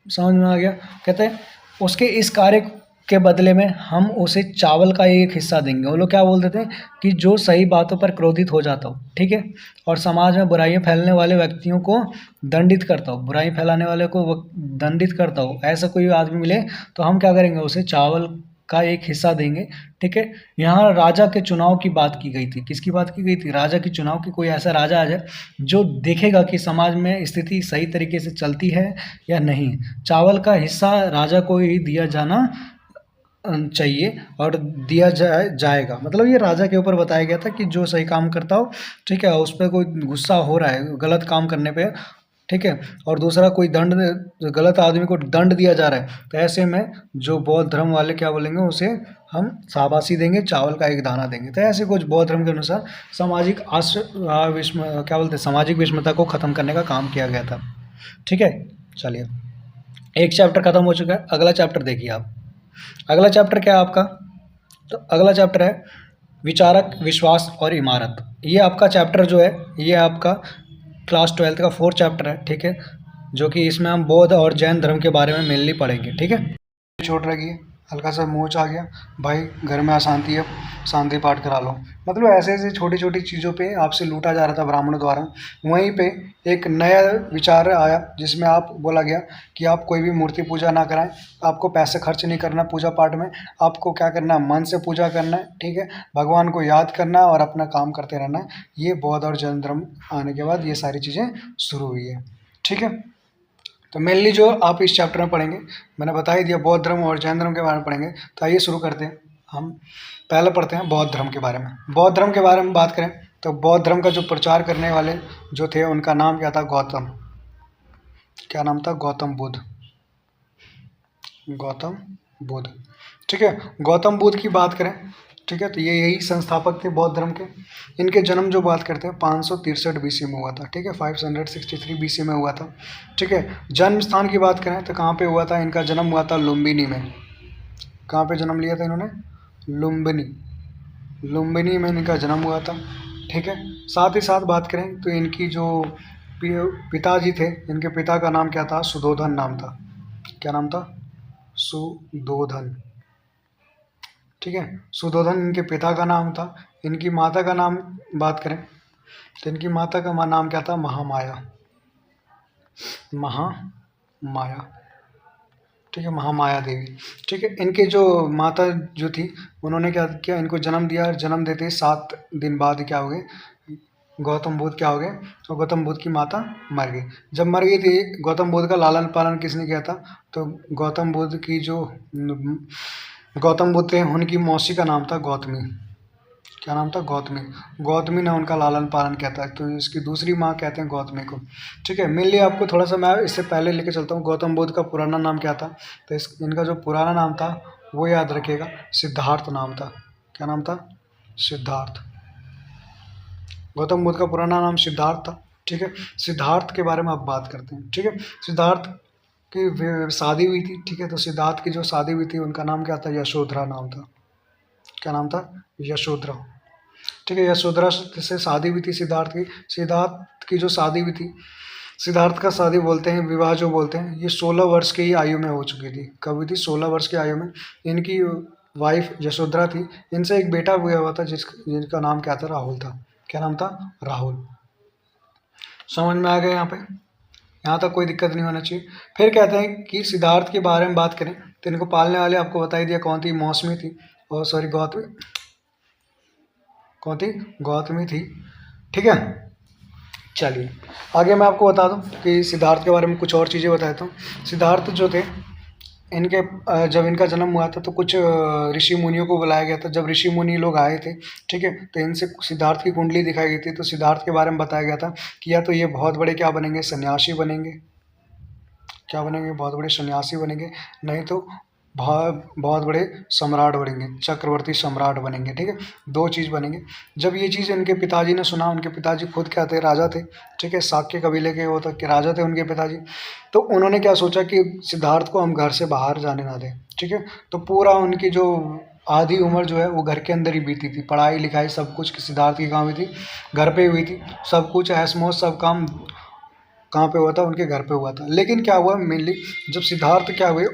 समझ में आ गया? कहते हैं उसके इस कार्य के बदले में हम उसे चावल का एक हिस्सा देंगे। वो लोग क्या बोल देते हैं कि जो सही बातों पर क्रोधित हो जाता हो, ठीक है, और समाज में बुराइयां फैलाने वाले व्यक्तियों को दंडित करता हो, बुराई फैलाने वाले को दंडित करता हो, ऐसा कोई आदमी मिले तो हम क्या करेंगे? उसे चावल का एक हिस्सा देंगे, ठीक है। यहाँ राजा के चुनाव की बात की गई थी। किसकी बात की गई थी? राजा की चुनाव की। कोई ऐसा राजा आ जाए जो देखेगा कि समाज में स्थिति सही तरीके से चलती है या नहीं। चावल का हिस्सा राजा को ही दिया जाना चाहिए और दिया जाएगा। मतलब ये राजा के ऊपर बताया गया था कि जो सही काम करता हो, ठीक है, उस पर कोई गुस्सा हो रहा है गलत काम करने पे, ठीक है, और दूसरा कोई गलत आदमी को दंड दिया जा रहा है, तो ऐसे में जो बौद्ध धर्म वाले क्या बोलेंगे? उसे हम शाबाशी देंगे, चावल का एक दाना देंगे। तो ऐसे कुछ बौद्ध धर्म के अनुसार सामाजिक क्या बोलते हैं, सामाजिक विषमता को ख़त्म करने का काम किया गया था, ठीक है। चलिए, एक चैप्टर खत्म हो चुका है, अगला चैप्टर देखिए आप। अगला चैप्टर क्या है आपका? तो अगला चैप्टर है विचारक, विश्वास और इमारत। ये आपका चैप्टर जो है ये आपका क्लास 12 का 4th चैप्टर है, ठीक है, जो कि इसमें हम बौद्ध और जैन धर्म के बारे में मेनली पढ़ेंगे, ठीक है। चोट लगी है, हल्का सा मोच आ गया, भाई घर में अशांति है, शांति पाठ करा लो। मतलब ऐसे ऐसे छोटी छोटी चीज़ों पे आपसे लूटा जा रहा था ब्राह्मणों द्वारा। वहीं पे एक नया विचार आया जिसमें आप बोला गया कि आप कोई भी मूर्ति पूजा ना कराएं, आपको पैसे खर्च नहीं करना पूजा पाठ में, आपको क्या करना है? मन से पूजा करना है, ठीक है, भगवान को याद करना है और अपना काम करते रहना है। ये बौद्ध और जैन धर्म आने के बाद ये सारी चीज़ें शुरू हुई है, ठीक है। तो मेनली जो आप इस चैप्टर में पढ़ेंगे, मैंने बता ही दिया, बौद्ध धर्म और जैन धर्म के बारे में पढ़ेंगे। तो आइए शुरू करते हैं। हम पहले पढ़ते हैं बौद्ध धर्म के बारे में। बौद्ध धर्म के बारे में बात करें तो बौद्ध धर्म का जो प्रचार करने वाले जो थे उनका नाम क्या था? गौतम। क्या नाम था? गौतम बुद्ध। गौतम बुद्ध, ठीक है। गौतम बुद्ध की बात करें, ठीक है, तो ये यही संस्थापक थे बौद्ध धर्म के। इनके जन्म जो बात करते हैं 563 बीसी में हुआ था, ठीक है, 563 बीसी में हुआ था, ठीक है। जन्म स्थान की बात करें तो कहाँ पे हुआ था? इनका जन्म हुआ था लुम्बिनी में। कहाँ पे जन्म लिया था इन्होंने? लुम्बिनी। लुम्बिनी में इनका जन्म हुआ था, ठीक है। साथ ही साथ बात करें तो इनकी जो पिताजी थे, इनके पिता का नाम क्या था? सुधोधन नाम था। क्या नाम था? सुधोधन, ठीक है। सुधोधन इनके पिता का नाम था। इनकी माता का नाम बात करें तो इनकी माता का नाम क्या था? महामाया। महामाया, ठीक है, महामाया देवी। ठीक है, इनके जो माता जो थी उन्होंने क्या किया, इनको जन्म दिया, और जन्म देते ही 7 दिन बाद क्या हो गए, गौतम बुद्ध क्या हो गए, तो गौतम बुद्ध की माता मर गई। जब मर गई थी, गौतम बुद्ध का लालन पालन किसने किया था, तो गौतम बुद्ध की जो गौतम बुद्ध थे उनकी मौसी का नाम था गौतमी। क्या नाम था, गौतमी। गौतमी ने उनका लालन पालन किया था, तो इसकी दूसरी माँ कहते हैं गौतमी को। ठीक है, मेनली आपको थोड़ा सा मैं इससे पहले लेके चलता हूँ, गौतम बुद्ध का पुराना नाम क्या था, तो इनका जो पुराना नाम था वो याद रखिएगा, सिद्धार्थ नाम था। क्या नाम था, सिद्धार्थ। गौतम बुद्ध का पुराना नाम सिद्धार्थ था। ठीक है, सिद्धार्थ के बारे में अब बात करते हैं। ठीक है, सिद्धार्थ की शादी हुई थी। ठीक है, तो सिद्धार्थ की जो शादी हुई थी उनका नाम क्या था, यशोधरा नाम था। क्या नाम था, यशोधरा। ठीक है, यशोधरा से शादी हुई थी सिद्धार्थ की। सिद्धार्थ की जो शादी हुई थी, सिद्धार्थ का शादी बोलते हैं, विवाह जो बोलते हैं, ये 16 वर्ष की आयु में हो चुकी थी। कब हुई थी, 16 वर्ष की आयु में। इनकी वाइफ यशोधरा थी, इनसे एक बेटा हुआ था जिनका नाम क्या था, राहुल था। क्या नाम था, राहुल। समझ में आ गया यहाँ पे, यहाँ तक कोई दिक्कत नहीं होना चाहिए। फिर कहते हैं कि सिद्धार्थ के बारे में बात करें तो इनको पालने वाले आपको बता ही दिया कौन थी, मौसमी थी, और सॉरी गौतमी, कौन थी, गौतमी थी। ठीक है, चलिए आगे मैं आपको बता दूं कि सिद्धार्थ के बारे में कुछ और चीज़ें बताता हूँ। सिद्धार्थ जो थे, इनके जब इनका जन्म हुआ था तो कुछ ऋषि मुनियों को बुलाया गया था। जब ऋषि मुनि लोग आए थे, ठीक है, तो इनसे सिद्धार्थ की कुंडली दिखाई गई थी। तो सिद्धार्थ के बारे में बताया गया था कि या तो ये बहुत बड़े क्या बनेंगे, सन्यासी बनेंगे। क्या बनेंगे, बहुत बड़े सन्यासी बनेंगे, नहीं तो बहुत बड़े सम्राट बनेंगे, चक्रवर्ती सम्राट बनेंगे। ठीक है, 2 चीज़ बनेंगे। जब ये चीज़ इनके पिताजी ने सुना, उनके पिताजी खुद क्या थे, राजा थे। ठीक है, शाक्य कबीले के वो तक के राजा थे उनके पिताजी। तो उन्होंने क्या सोचा कि सिद्धार्थ को हम घर से बाहर जाने ना दें। ठीक है, तो पूरा उनकी जो आधी उम्र जो है वो घर के अंदर ही बीती थी। पढ़ाई लिखाई सब कुछ सिद्धार्थ की कहाँ हुई थी, घर पे हुई थी। सब कुछ ऐश मौज सब काम कहाँ पे हुआ था, उनके घर पे हुआ था। लेकिन क्या हुआ मेनली, जब सिद्धार्थ क्या हुए,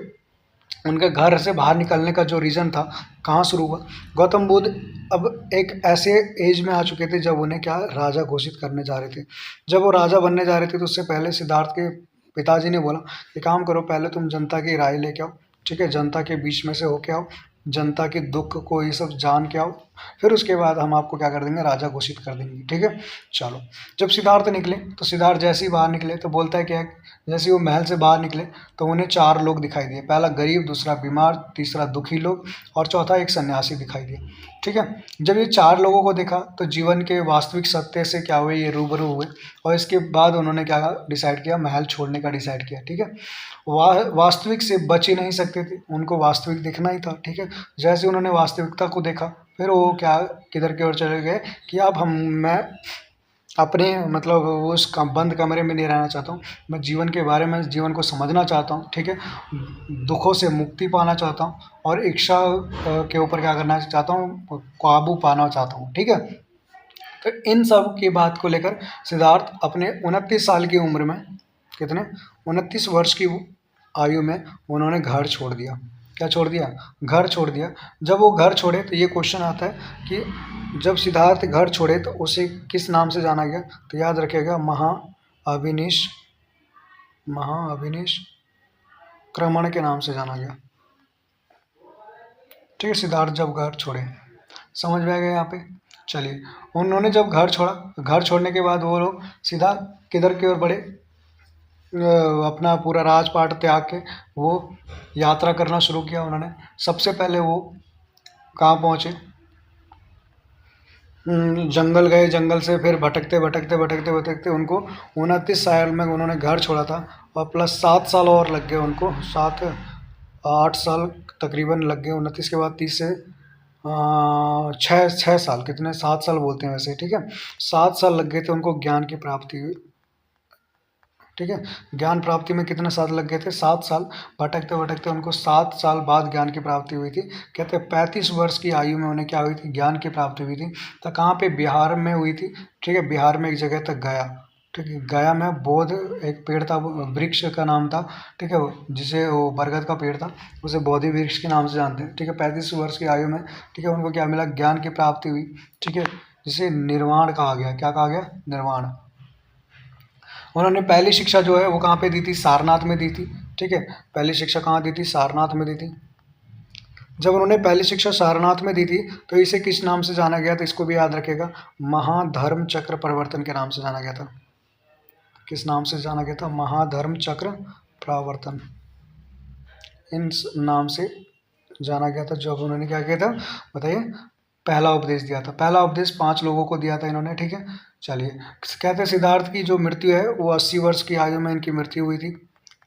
उनके घर से बाहर निकलने का जो रीज़न था, कहाँ शुरू हुआ, गौतम बुद्ध अब एक ऐसे एज में आ चुके थे जब उन्हें क्या राजा घोषित करने जा रहे थे। जब वो राजा बनने जा रहे थे तो उससे पहले सिद्धार्थ के पिताजी ने बोला कि काम करो, पहले तुम जनता की राय लेके आओ। ठीक है, जनता के बीच में से होके आओ, जनता के दुख को ये सब जान के आओ, फिर उसके बाद हम आपको क्या कर देंगे, राजा घोषित कर देंगे। ठीक है, चलो। जब सिद्धार्थ निकले तो सिद्धार्थ जैसे ही बाहर निकले तो बोलता है क्या है, जैसे ही वो महल से बाहर निकले तो उन्हें 4 लोग दिखाई दिए। पहला गरीब, दूसरा बीमार, तीसरा दुखी लोग, और चौथा एक सन्यासी दिखाई दिया। ठीक है, जब ये 4 लोगों को देखा तो जीवन के वास्तविक सत्य से क्या हुए, ये रूबरू हुए, और इसके बाद उन्होंने क्या डिसाइड किया, महल छोड़ने का डिसाइड किया। ठीक है, वास्तविक से बच ही नहीं सकते थे, उनको वास्तविक दिखना ही था। ठीक है, जैसे उन्होंने वास्तविकता को देखा, फिर वो क्या किधर की ओर चले गए कि अब मैं अपने मतलब उस बंद कमरे में नहीं रहना चाहता हूँ, मैं जीवन के बारे में, जीवन को समझना चाहता हूँ। ठीक है, दुखों से मुक्ति पाना चाहता हूँ, और इच्छा के ऊपर क्या करना चाहता हूँ, काबू पाना चाहता हूँ। ठीक है, तो इन सब की बात को लेकर सिद्धार्थ अपने 29 साल की उम्र में, कितने, 29 वर्ष की आयु में उन्होंने घर छोड़ दिया। क्या छोड़ दिया, घर छोड़ दिया। जब वो घर छोड़े तो ये क्वेश्चन आता है कि जब सिद्धार्थ घर छोड़े तो उसे किस नाम से जाना गया, तो याद रखिएगा, महाअभिनिश क्रमण के नाम से जाना गया। ठीक है, सिद्धार्थ जब घर छोड़े, समझ में आ गया यहाँ पे। चलिए, उन्होंने जब घर छोड़ा, घर छोड़ने के बाद वो लोग सीधा किधर की ओर बढ़े, अपना पूरा राजपाट त्याग के वो यात्रा करना शुरू किया उन्होंने। सबसे पहले वो कहाँ पहुँचे, जंगल गए, जंगल से फिर भटकते भटकते भटकते भटकते उनको 29 साल में उन्होंने घर छोड़ा था, और प्लस 7 साल और लग गए उनको, 8 साल तकरीबन लग गए। 29 के बाद 30 से 6 साल, कितने, 7 साल बोलते हैं वैसे। ठीक है, 7 साल लग गए थे उनको ज्ञान की प्राप्ति हुई। ठीक है, ज्ञान प्राप्ति में कितने साल लग गए थे, 7 साल। भटकते भटकते उनको 7 साल बाद ज्ञान की प्राप्ति हुई थी। कहते हैं 35 वर्ष की आयु में उन्हें क्या हुई थी, ज्ञान की प्राप्ति हुई थी। तो कहाँ पे, बिहार में हुई थी। ठीक है, बिहार में एक जगह तक गया। ठीक है, गया में बोध एक पेड़ था, वृक्ष का नाम था। ठीक है, जिसे वो बरगद का पेड़ था, उसे बोधि वृक्ष के नाम से जानते हैं। ठीक है, 35 वर्ष की आयु में, ठीक है, उनको क्या मिला, ज्ञान की प्राप्ति हुई। ठीक है, जिसे निर्वाण कहा गया। क्या कहा गया, निर्वाण। उन्होंने पहली शिक्षा जो है वो कहाँ पे दी थी? सारनाथ में दी थी। ठीक है, पहली शिक्षा कहाँ दी थी? सारनाथ में दी थी। जब उन्होंने पहली शिक्षा सारनाथ में दी थी तो इसे किस नाम से जाना गया था? इसको भी याद रखेगा, महाधर्म चक्र प्रवर्तन के नाम से जाना गया था। किस नाम से जाना गया था? महाधर्म चक्र प्रवर्तन, इन नाम से जाना गया था। जब उन्होंने क्या किया था बताइए? पहला उपदेश दिया था। पहला उपदेश 5 लोगों को दिया था इन्होंने। ठीक है, चलिए, कहते हैं सिद्धार्थ की जो मृत्यु है वो 80 वर्ष की आयु में इनकी मृत्यु हुई थी।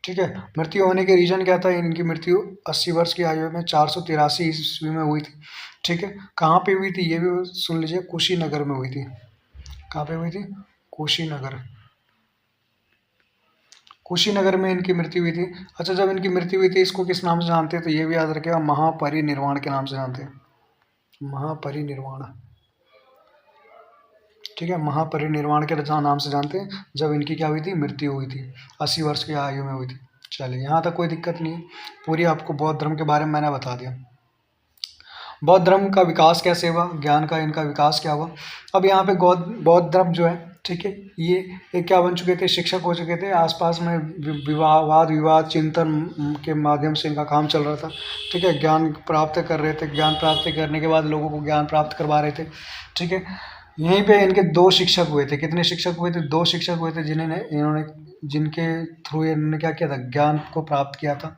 ठीक है, मृत्यु होने के रीजन क्या था? इनकी मृत्यु 80 वर्ष की आयु में 483 ईस्वी में हुई थी। ठीक है, कहाँ पे हुई थी ये भी सुन लीजिए, कुशीनगर में हुई थी। कहाँ पे हुई थी? कुशीनगर, कुशीनगर में इनकी मृत्यु हुई थी। अच्छा, जब इनकी मृत्यु हुई थी इसको किस नाम से जानते हैं? तो ये भी याद रखेगा, महापरिनिर्वाण के नाम से जानते हैं, महापरिनिर्वाण। ठीक है, महापरिनिर्वाण के नाम से जानते हैं जब इनकी क्या हुई थी? मृत्यु हुई थी, 80 वर्ष की आयु में हुई थी। चलिए, यहाँ तक कोई दिक्कत नहीं है, पूरी आपको बौद्ध धर्म के बारे में मैंने बता दिया। बौद्ध धर्म का विकास कैसे हुआ, ज्ञान का इनका विकास क्या हुआ। अब यहाँ पे बौद्ध धर्म जो है, ठीक है, ये क्या बन चुके थे? शिक्षक हो चुके थे। आसपास में वाद विवाद चिंतन के माध्यम से इनका काम चल रहा था। ठीक है, ज्ञान प्राप्त कर रहे थे, ज्ञान प्राप्त करने के बाद लोगों को ज्ञान प्राप्त करवा रहे थे। ठीक है, यहीं पे इनके 2 शिक्षक हुए थे। कितने शिक्षक हुए थे? 2 शिक्षक हुए थे इन्होंने जिनके थ्रू इन्होंने क्या किया था? ज्ञान को प्राप्त किया था।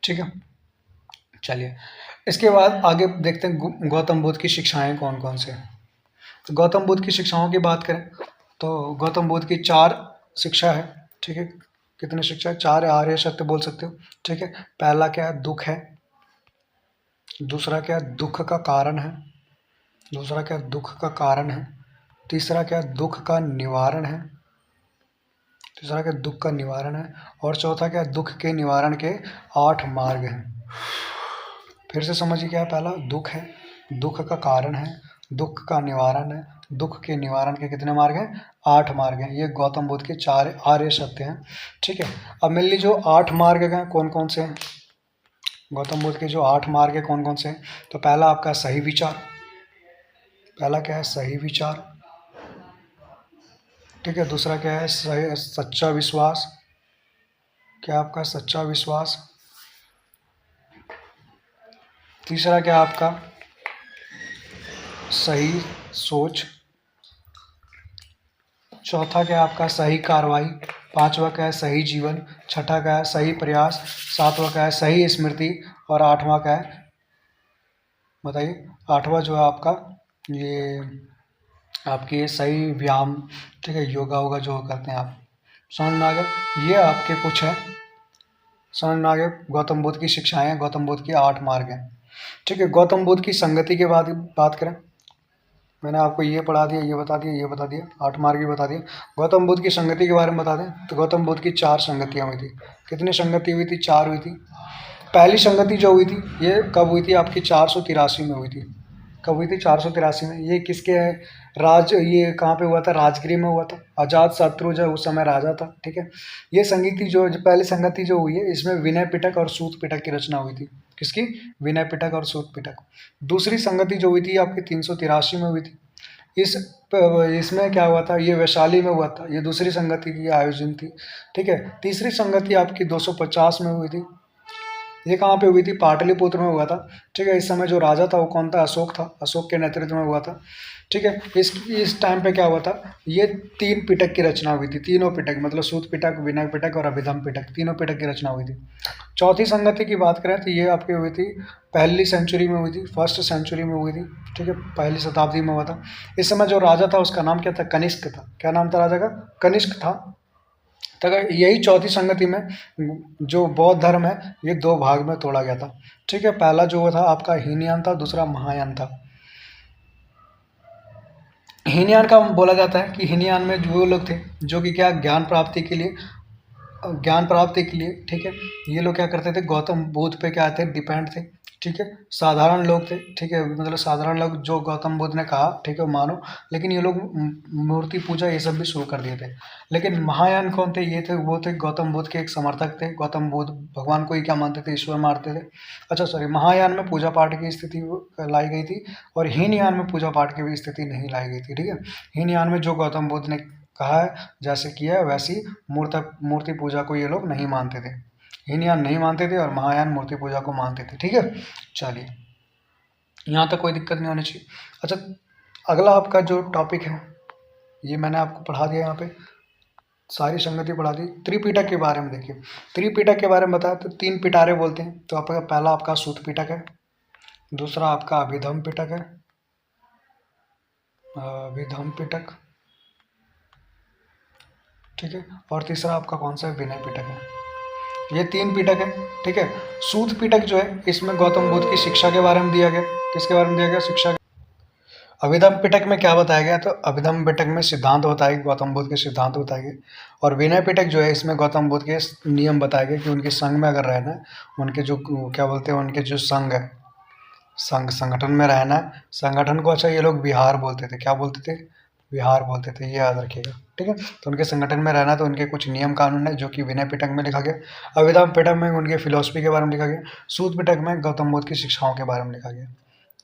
ठीक है, चलिए, इसके बाद आगे देखते हैं गौतम बुद्ध की शिक्षाएं कौन कौन से हैं। तो गौतम बुद्ध की शिक्षाओं की बात करें तो गौतम बुद्ध की 4 शिक्षा है। ठीक है, कितने शिक्षा है? 4 आर्य सत्य बोल सकते हो। ठीक है, पहला क्या है? दुख है। दूसरा क्या है? दुख का कारण है। दूसरा क्या? दुख का कारण है। तीसरा क्या? दुख का निवारण है। तीसरा क्या? दुख का निवारण है। और चौथा क्या? दुख के निवारण के 8 मार्ग हैं। फिर से समझिए, क्या? पहला दुख है, दुख का कारण है, दुख का निवारण है, दुख के निवारण के कितने मार्ग हैं? 8 मार्ग हैं। ये गौतम बुद्ध के 4 आर्य सत्य हैं। ठीक है, अब मिल ली जो 8 मार्ग हैं कौन कौन से हैं? गौतम बुद्ध के जो 8 मार्ग हैं कौन कौन से हैं? तो पहला आपका सही विचार। पहला क्या है? सही विचार। ठीक है, दूसरा क्या है? सच्चा विश्वास। क्या आपका? सच्चा विश्वास। तीसरा क्या आपका? सही सोच। चौथा क्या आपका? सही कार्रवाई। पांचवा क्या है? सही जीवन। छठा क्या है? सही प्रयास। सातवां क्या है? सही स्मृति। और आठवां क्या है? बताइए। आठवां जो है आपका ये आपकी ये सही व्यायाम। ठीक है, योगा होगा जो करते हैं आप। समझ में आ गया? ये आपके कुछ है, समझ में आ गया? गौतम बुद्ध की शिक्षाएं, गौतम बुद्ध की 8 मार्ग हैं। ठीक है, गौतम बुद्ध की संगति के बाद बात करें, मैंने आपको ये पढ़ा दिया, ये बता दिया, ये बता दिया, 8 मार्ग भी बता दिया। गौतम बुद्ध की संगति के बारे में बता दें तो गौतम बुद्ध की 4 संगतियाँ हुई थी। कितनी संगति हुई थी? 4 हुई थी। पहली संगति जो हुई थी ये कब हुई थी? आपकी 483 में हुई थी। कब हुई थी? 483 में। ये किसके ये कहाँ पे हुआ था? राजगृह में हुआ था। अजात शत्रु जो उस समय राजा था। ठीक है, ये संगति जो पहली संगति जो हुई है इसमें विनय पिटक और सूत पिटक की रचना हुई थी। किसकी? विनय पिटक और सूत पिटक। दूसरी संगति जो हुई थी आपकी 383 में हुई थी। इसमें क्या हुआ था? ये वैशाली में हुआ था। ये दूसरी संगति की आयोजन थी। ठीक है, तीसरी संगति आपकी 250 में हुई थी। ये कहाँ पे हुई थी? पाटलिपुत्र में हुआ था। ठीक है, इस समय जो राजा था वो कौन था? अशोक था। अशोक के नेतृत्व में हुआ था। ठीक है, इस टाइम पे क्या हुआ था? ये 3 पिटक की रचना हुई थी। तीनों पिटक मतलब सूत पिटक, विनय पिटक और अभिधम पिटक, तीनों पिटक की रचना हुई थी। चौथी संगति की बात करें तो ये आपकी हुई थी पहली सेंचुरी में हुई थी, फर्स्ट सेंचुरी में हुई थी। ठीक है, पहली शताब्दी में हुआ था। इस समय जो राजा था उसका नाम क्या था? कनिष्क था। क्या नाम था राजा का? कनिष्क था। तो यही चौथी संगति में जो बौद्ध धर्म है ये 2 भाग में तोड़ा गया था। ठीक है, पहला जो था आपका हीनयान था, दूसरा महायान था। हीनयान का बोला जाता है कि हीनयान में वो लोग थे जो कि क्या ज्ञान प्राप्ति के लिए, ठीक है, ये लोग क्या करते थे? गौतम बुद्ध पे क्या थे? डिपेंड थे। ठीक है, साधारण लोग थे। ठीक है, मतलब साधारण लोग जो गौतम बुद्ध ने कहा, ठीक है, मानो। लेकिन ये लोग मूर्ति पूजा ये सब भी शुरू कर दिए थे। लेकिन महायान कौन थे? ये थे वो थे गौतम बुद्ध के एक समर्थक थे। गौतम बुद्ध भगवान को ही क्या मानते थे? ईश्वर मानते थे। अच्छा सॉरी, महायान में पूजा पाठ की स्थिति लाई गई थी और हीनयान में पूजा पाठ की भी स्थिति नहीं लाई गई थी। ठीक है, हीनयान में जो गौतम बुद्ध ने कहा है जैसे किया है वैसी मूर्ति पूजा को ये लोग नहीं मानते थे। हीनयान नहीं मानते थे और महायान मूर्ति पूजा को मानते थे। ठीक है, चलिए यहाँ तक कोई दिक्कत नहीं होनी चाहिए। अच्छा, अगला आपका जो टॉपिक है ये मैंने आपको पढ़ा दिया, यहाँ पे सारी संगति पढ़ा दी। त्रिपिटक के बारे में देखिए, त्रिपिटक के बारे में बताया तो 3 पिटारे बोलते हैं। तो आपका पहला आपका सूत पिटक है, दूसरा आपका अभिधम पिटक है, अभिधम पिटक, ठीक है, और तीसरा आपका कौन सा है, विनय पिटक है। ये 3 पिटक है। ठीक है, सूत पिटक जो है इसमें गौतम बुद्ध की शिक्षा के बारे में दिया गया। किसके बारे में दिया गया, शिक्षा। अभिधम पिटक में क्या बताया गया, तो अभिधम पिटक में सिद्धांत बताए गए, गौतम बुद्ध के सिद्धांत बताए गए। और विनय पिटक जो है इसमें गौतम बुद्ध के नियम बताए गए कि उनके संघ में अगर रहना है, उनके जो क्या बोलते हैं, उनके जो संघ है, संगठन में रहना है। संगठन को अच्छा ये लोग विहार बोलते थे, क्या बोलते थे, विहार बोलते थे, ये याद रखिएगा। ठीक है, तो उनके संगठन में रहना, तो उनके कुछ नियम कानून है जो कि विनय पिटक में लिखा गया। अभिधम पिटक में उनके फिलॉसफी के बारे में लिखा गया। सूत पिटक में गौतम बुद्ध की शिक्षाओं के बारे में लिखा गया।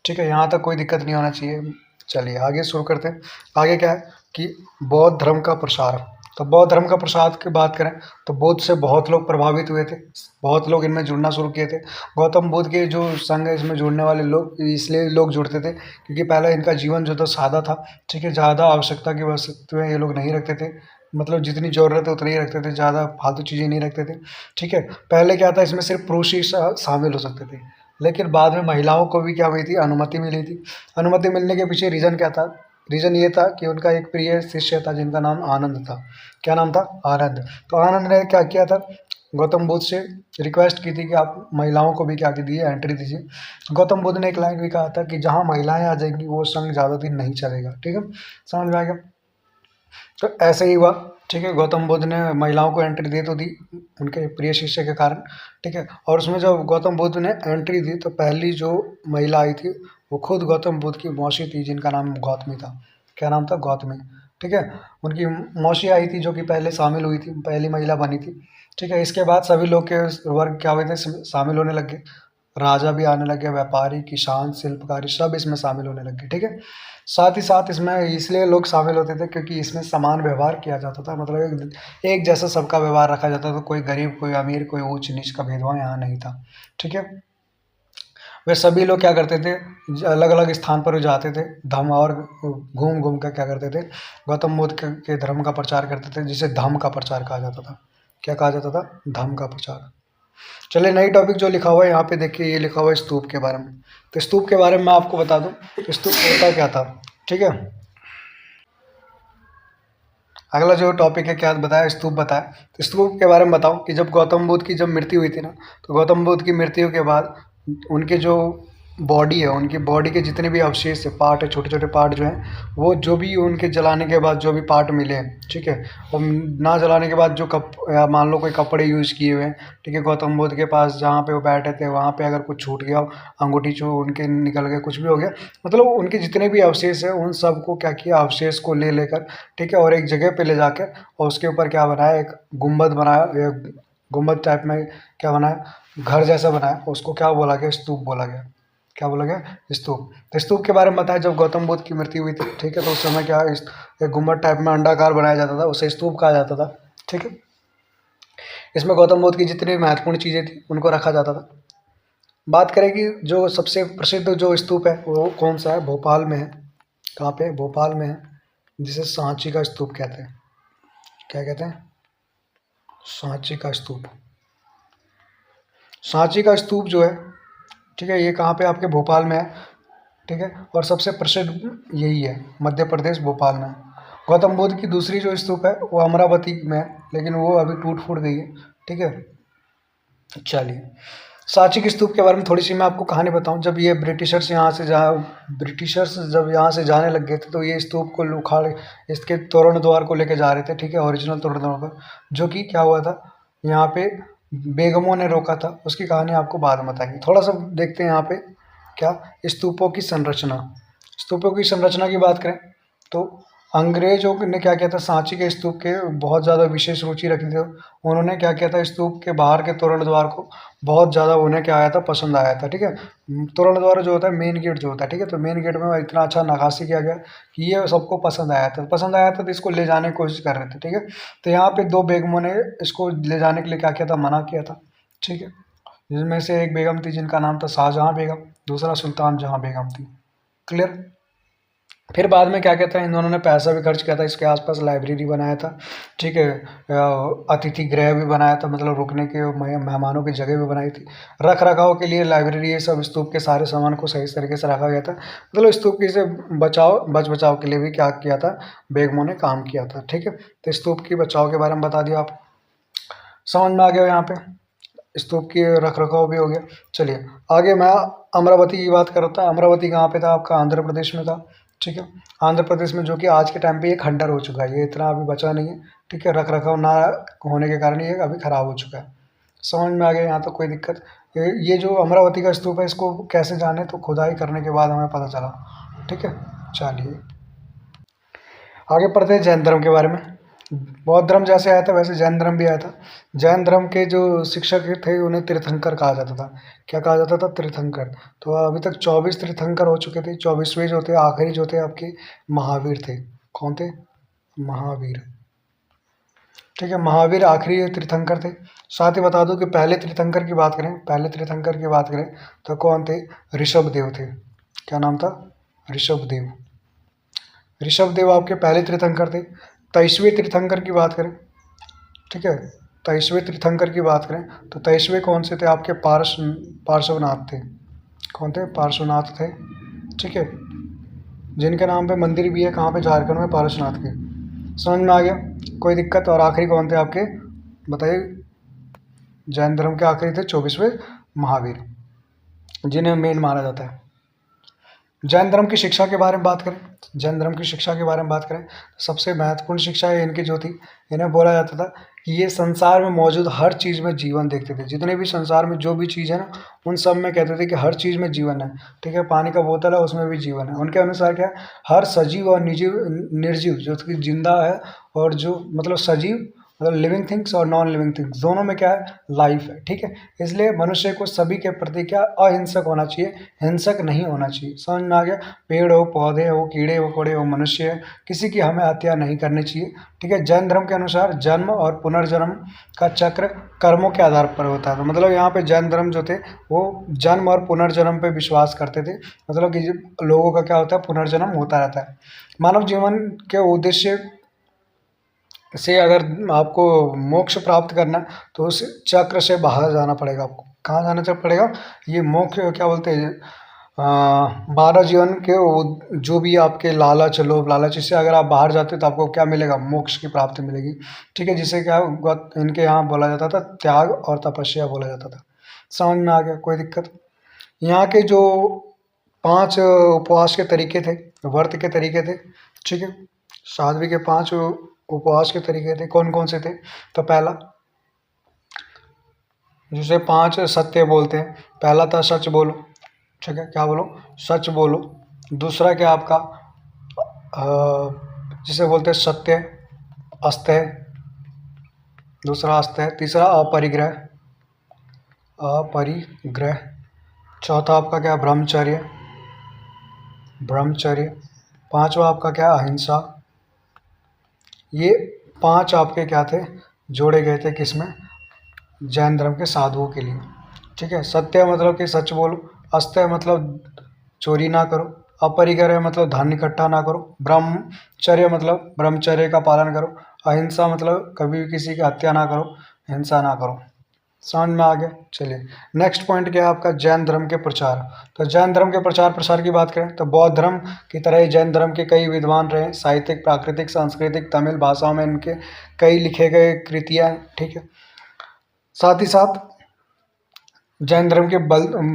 ठीक है, यहाँ तक कोई दिक्कत नहीं होना चाहिए। चलिए आगे शुरू करते हैं। आगे क्या है कि बौद्ध धर्म का प्रसार। तो बौद्ध धर्म का प्रसार की बात करें तो बौद्ध से बहुत लोग प्रभावित हुए थे, बहुत लोग इनमें जुड़ना शुरू किए थे। गौतम बुद्ध के जो संघ है इसमें जुड़ने वाले लोग इसलिए लोग जुड़ते थे क्योंकि पहले इनका जीवन जो था सादा था। ठीक है, ज़्यादा आवश्यकता की वस्तुएं ये लोग नहीं रखते थे, मतलब जितनी ज़रूरत है उतनी ही रखते थे, ज़्यादा फालतू चीज़ें नहीं रखते थे। ठीक है, पहले क्या था, इसमें सिर्फ पुरुष ही शामिल हो सकते थे, लेकिन बाद में महिलाओं को भी क्या हुई थी, अनुमति मिली थी। अनुमति मिलने के पीछे रीज़न क्या था, रीज़न ये था कि उनका एक प्रिय शिष्य था जिनका नाम आनंद था। क्या नाम था, आनंद। तो आनंद ने क्या किया था, गौतम बुद्ध से रिक्वेस्ट की थी कि आप महिलाओं को भी क्या कीजिए, एंट्री दीजिए। गौतम बुद्ध ने एक लाइन भी कहा था कि जहाँ महिलाएं आ जाएंगी वो संघ ज़्यादा दिन नहीं चलेगा। ठीक है, समझ में आ गया। तो ऐसे ही हुआ। ठीक है, गौतम बुद्ध ने महिलाओं को एंट्री दे तो दी उनके प्रिय शिष्य के कारण। ठीक है, और उसमें जब गौतम बुद्ध ने एंट्री दी तो पहली जो महिला आई थी वो खुद गौतम बुद्ध की मौसी थी जिनका नाम गौतमी था। क्या नाम था, गौतमी। ठीक है, उनकी मौसी आई थी जो कि पहले शामिल हुई थी, पहली महिला बनी थी। ठीक है, इसके बाद सभी लोग के वर्ग क्या हुए थे, शामिल होने लग गए। राजा भी आने लगे, व्यापारी, किसान, शिल्पकारी, सब इसमें शामिल होने लग गए। ठीक है, साथ ही साथ इसमें इसलिए लोग शामिल होते थे क्योंकि इसमें समान व्यवहार किया जाता था, मतलब एक जैसा सबका व्यवहार रखा जाता था, कोई गरीब, कोई अमीर, कोई ऊंच नीच का भेदभाव यहाँ नहीं था। ठीक है, वे सभी लोग क्या करते थे, अलग अलग स्थान पर जाते थे, धम्म और घूम घूम कर क्या करते थे, गौतम बुद्ध के धर्म का प्रचार करते थे, जिसे धम्म का प्रचार कहा जाता था। क्या कहा जाता था, धम्म का प्रचार। चलिए नई टॉपिक जो लिखा हुआ है यहाँ पे देखिए, ये लिखा हुआ है स्तूप के बारे में। तो स्तूप के बारे में मैं आपको बता दूं स्तूप होता क्या था। ठीक है, अगला जो टॉपिक है क्या बताया, स्तूप बताया। तो स्तूप के बारे में बताऊं कि जब गौतम बुद्ध की जब मृत्यु हुई थी ना, तो गौतम बुद्ध की मृत्यु के बाद उनके जो बॉडी है, उनकी बॉडी के जितने भी अवशेष है, पार्ट है, छोटे छोटे पार्ट जो हैं, वो जो भी उनके जलाने के बाद जो भी पार्ट मिले हैं, ठीक है, और ना जलाने के बाद जो या मान लो कोई कपड़े यूज़ किए हुए हैं, ठीक है, गौतम बुद्ध के पास जहाँ पे वो बैठे थे वहाँ पे अगर कुछ छूट गया, अंगूठी छू उनके निकल गए, कुछ भी हो गया, मतलब उनके जितने भी अवशेष है उन सब को क्या किया, अवशेष को ले लेकर, ठीक है, और एक जगह पे ले जाकर और उसके ऊपर क्या बनाया, एक गुम्बद बनाया, गुम्बद टाइप में क्या बनाया, घर जैसा बनाया, उसको क्या बोला गया, स्तूप बोला गया। क्या बोला गया, स्तूप। तो स्तूप के बारे में बताया, जब गौतम बुद्ध की मृत्यु हुई थी, ठीक है, तो उस समय क्या एक गुम्बद टाइप में अंडाकार बनाया जाता था, उसे स्तूप कहा जाता था। ठीक है, इसमें गौतम बुद्ध की जितनी महत्वपूर्ण चीज़ें थी उनको रखा जाता था। बात करें कि जो सबसे प्रसिद्ध जो स्तूप है वो कौन सा है, भोपाल में है। कहाँ पे, भोपाल में है, जिसे सांची का स्तूप कहते हैं। क्या कहते हैं, सांची का स्तूप। सांची का स्तूप जो है, ठीक है, ये कहाँ पे, आपके भोपाल में है। ठीक है, और सबसे प्रसिद्ध यही है, मध्य प्रदेश, भोपाल में। गौतम बुद्ध की दूसरी जो स्तूप है वो अमरावती में है, लेकिन वो अभी टूट फूट गई है। ठीक है, चलिए सांची की स्तूप के बारे में थोड़ी सी मैं आपको कहानी बताऊं। जब ये ब्रिटिशर्स जब यहाँ से जाने लग गए थे तो ये स्तूप को उखाड़, इसके तोरण द्वार को लेके जा रहे थे, ठीक है, ओरिजिनल तोरण द्वार पर, जो कि क्या हुआ था, यहाँ पे बेगमों ने रोका था। उसकी कहानी आपको बाद में बताएंगे। थोड़ा सा देखते हैं यहाँ पे क्या, स्तूपों की संरचना। स्तूपों की संरचना की बात करें तो अंग्रेजों ने क्या किया था, सांची के स्तूप के बहुत ज़्यादा विशेष रुचि रखी थी। उन्होंने क्या किया था, स्तूप के बाहर के तोरण द्वार को बहुत ज़्यादा उन्हें क्या आया था, पसंद आया था। ठीक है, तोरण द्वार जो होता है, मेन गेट जो होता है, ठीक है, तो मेन गेट में इतना अच्छा नक्काशी किया गया कि ये सबको पसंद आया था, तो इसको ले जाने की कोशिश कर रहे थे। ठीक है, तो यहाँ पे दो बेगमों ने इसको ले जाने के लिए क्या किया था, मना किया था। ठीक है, जिनमें से एक बेगम थी जिनका नाम था शाहजहाँ बेगम, दूसरा सुल्तान जहाँ बेगम थी। क्लियर। फिर बाद में क्या कहता है, इन दोनों ने पैसा भी खर्च किया था, इसके आसपास लाइब्रेरी बनाया था। ठीक है, अतिथि गृह भी बनाया था, मतलब रुकने के मेहमानों की जगह भी बनाई थी। रख रखाव के लिए लाइब्रेरी, ये सब स्तूप के सारे सामान को सही तरीके से रखा गया था। मतलब स्तूप की से बचाव के लिए भी क्या किया था, बेगमों ने काम किया था। ठीक है, तो स्तूप की बचाव के बारे में बता दिया आप, समझ में आ गया। यहाँ पे स्तूप की रख रखाव भी हो गया। चलिए आगे मैं अमरावती की बात कर रहा था। अमरावती कहाँ पे था आपका, आंध्र प्रदेश में था। ठीक है, आंध्र प्रदेश में, जो कि आज के टाइम पे ये खंडर हो चुका है, ये इतना अभी बचा नहीं है। ठीक है, रख रखाव ना होने के कारण ये अभी खराब हो चुका है। समझ में आ गया यहाँ तो कोई दिक्कत। ये जो अमरावती का स्तूप है, इसको कैसे जाने, तो खुदाई करने के बाद हमें पता चला। ठीक है, चलिए आगे पढ़ते हैं जैन धर्म के बारे में। बौद्ध धर्म जैसे आया था वैसे जैन धर्म भी आया था। जैन धर्म के जो शिक्षक थे उन्हें तीर्थंकर कहा जाता था। क्या कहा जाता था, तीर्थंकर। तो अभी तक 24 तीर्थंकर हो चुके थे। 24वें जो थे, आखिरी जो थे आपके, महावीर थे। कौन थे, महावीर। ठीक है, महावीर आखिरी तीर्थंकर थे। साथ ही बता दूं कि पहले तीर्थंकर की बात करें, तो कौन थे, ऋषभ देव थे। क्या नाम था, ऋषभ देव। ऋषभ देव आपके पहले तीर्थंकर थे। 23वें तीर्थंकर की बात करें, ठीक है, 23वें तीर्थंकर की बात करें तो 23वें कौन से थे आपके, पार्श्वनाथ थे। कौन थे, पार्श्वनाथ थे। ठीक है, जिनके नाम पे मंदिर भी है, कहाँ पे, झारखंड में, पार्श्वनाथ के। समझ में आ गया, कोई दिक्कत। और आखिरी कौन थे आपके, बताइए। जैन धर्म के आखिरी थे 24वें महावीर, जिन्हें मेन माना जाता है। जैन धर्म की शिक्षा के बारे में बात करें, तो सबसे महत्वपूर्ण शिक्षा है इनकी जो थी, इन्हें बोला जाता था कि ये संसार में मौजूद हर चीज़ में जीवन देखते थे। जितने भी संसार में जो भी चीज़ है ना, उन सब में कहते थे कि हर चीज़ में जीवन है। ठीक है, पानी का बोतल है, उसमें भी जीवन है। उनके अनुसार क्या है, हर सजीव और निर्जीव जो कि जिंदा है, और जो मतलब सजीव, मतलब लिविंग थिंग्स और नॉन लिविंग थिंग्स, दोनों में क्या है, लाइफ है। ठीक है, इसलिए मनुष्य को सभी के प्रति क्या, अहिंसक होना चाहिए, हिंसक नहीं होना चाहिए। समझ में आ गया। पेड़ हो, पौधे हो, कीड़े मकोड़े हो, मनुष्य है, किसी की हमें हत्या नहीं करनी चाहिए। ठीक है, जैन धर्म के अनुसार जन्म और पुनर्जन्म का चक्र कर्मों के आधार पर होता है। तो मतलब यहाँ पे जैन धर्म जो थे वो जन्म और पुनर्जन्म पे विश्वास करते थे। मतलब कि लोगों का क्या होता है, पुनर्जन्म होता रहता है। मानव जीवन के उद्देश्य से अगर आपको मोक्ष प्राप्त करना है तो उस चक्र से बाहर जाना पड़ेगा। आपको कहाँ जाना पड़ेगा, ये मोक्ष क्या बोलते हैं, 12 जीवन के जो भी आपके लालच, लोभ लालच, इससे अगर आप बाहर जाते हो तो आपको क्या मिलेगा, मोक्ष की प्राप्ति मिलेगी। ठीक है, जिसे क्या इनके यहाँ बोला जाता था, त्याग और तपस्या बोला जाता था। समझ में आ गया, कोई दिक्कत। यहाँ के जो 5 उपवास के तरीके थे, व्रत के तरीके थे। ठीक है, साध्वी के 5 उपवास के तरीके थे, कौन कौन से थे, तो पहला, जिसे 5 सत्य बोलते हैं, पहला था सच बोलो। ठीक है, क्या बोलो, सच बोलो। दूसरा क्या आपका, जिसे बोलते हैं सत्य, अस्तेय, दूसरा अस्तेय। तीसरा अपरिग्रह, चौथा आपका क्या, ब्रह्मचर्य। पांचवा आपका क्या, अहिंसा। ये 5 आपके क्या थे, जोड़े गए थे किसमें, जैन धर्म के साधुओं के लिए। ठीक है, सत्य मतलब कि सच बोलो, अस्तेय मतलब चोरी ना करो, अपरिग्रह मतलब धन इकट्ठा ना करो, ब्रह्मचर्य मतलब ब्रह्मचर्य का पालन करो, अहिंसा मतलब कभी भी किसी की हत्या ना करो, हिंसा ना करो। समझ में आ गया। चलिए नेक्स्ट पॉइंट क्या है आपका, जैन धर्म के प्रचार। तो जैन धर्म के प्रचार प्रसार की बात करें तो बौद्ध धर्म की तरह ही जैन धर्म के कई विद्वान रहे। साहित्यिक, प्राकृतिक, सांस्कृतिक, तमिल भाषाओं में इनके कई लिखे गए कृतियाँ। ठीक है, साथ ही साथ जैन धर्म के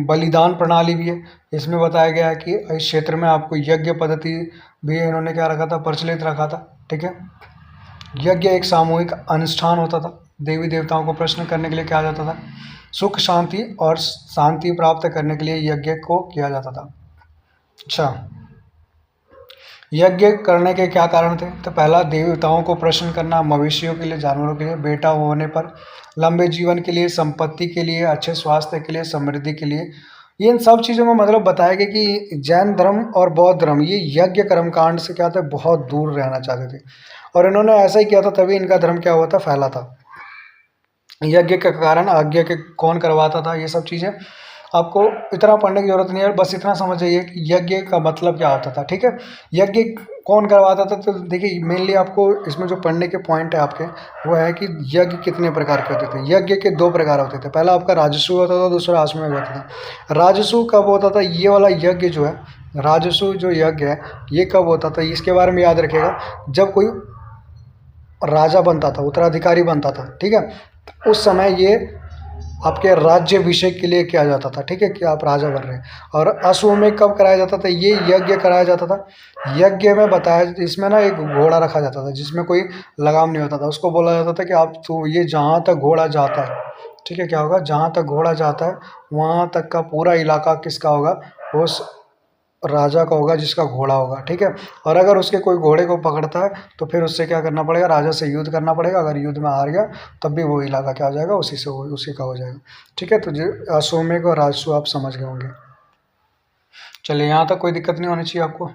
बलिदान प्रणाली भी है। इसमें बताया गया है कि इस क्षेत्र में आपको यज्ञ पद्धति भी इन्होंने क्या रखा था, प्रचलित रखा था। ठीक है, यज्ञ एक सामूहिक अनुष्ठान होता था। देवी देवताओं को प्रश्न करने के लिए किया जाता था। सुख शांति और शांति प्राप्त करने के लिए यज्ञ को किया जाता था। अच्छा, यज्ञ करने के क्या कारण थे? तो पहला, देवताओं को प्रसन्न करना, मवेशियों के लिए, जानवरों के लिए, बेटा होने पर, लंबे जीवन के लिए, संपत्ति के लिए, अच्छे स्वास्थ्य के लिए, समृद्धि के लिए। इन सब चीज़ों में मतलब बताया गया कि जैन धर्म और बौद्ध धर्म ये यज्ञ कर्मकांड से क्या थे, बहुत दूर रहना चाहते थे, और इन्होंने ऐसा ही किया था, तभी इनका धर्म क्या हुआ था, फैला था। यज्ञ के कारण आज्ञा के कौन करवाता था, ये सब चीज़ें आपको इतना पढ़ने की जरूरत नहीं है, बस इतना समझ जाइए कि यज्ञ का मतलब क्या होता था। ठीक है, यज्ञ कौन करवाता था? तो देखिए मेनली आपको इसमें जो पढ़ने के पॉइंट है आपके, वो है कि यज्ञ कितने प्रकार के होते थे। यज्ञ के दो प्रकार होते थे, पहला आपका राजस्व होता था, दूसरा अश्वमेध होता था। राजस्व कब होता था? ये वाला यज्ञ जो है, राजस्व जो यज्ञ है, ये कब होता था? इसके बारे में याद रखिएगा, जब कोई राजा बनता था, उत्तराधिकारी बनता था, ठीक है, तो उस समय ये आपके राज्याभिषेक के लिए किया जाता था। ठीक है, कि आप राजा बन रहे हैं। और अश्वमेध कब कराया जाता था? ये यज्ञ कराया जाता था। यज्ञ में बताया, इसमें ना एक घोड़ा रखा जाता था जिसमें कोई लगाम नहीं होता था, उसको बोला जाता था कि आप तो ये जहाँ तक घोड़ा जाता है, ठीक है, क्या होगा, जहाँ तक घोड़ा जाता है वहाँ तक का पूरा इलाका किसका होगा? उस राजा का होगा जिसका घोड़ा होगा। ठीक है, और अगर उसके कोई घोड़े को पकड़ता है तो फिर उससे क्या करना पड़ेगा? राजा से युद्ध करना पड़ेगा। अगर युद्ध में हार गया तब भी वो इलाका क्या हो जाएगा? उसी का हो जाएगा। ठीक है, तो अश्वमेध और राजस्व आप समझ गए होंगे। चलिए, यहाँ तक कोई दिक्कत नहीं होनी चाहिए आपको।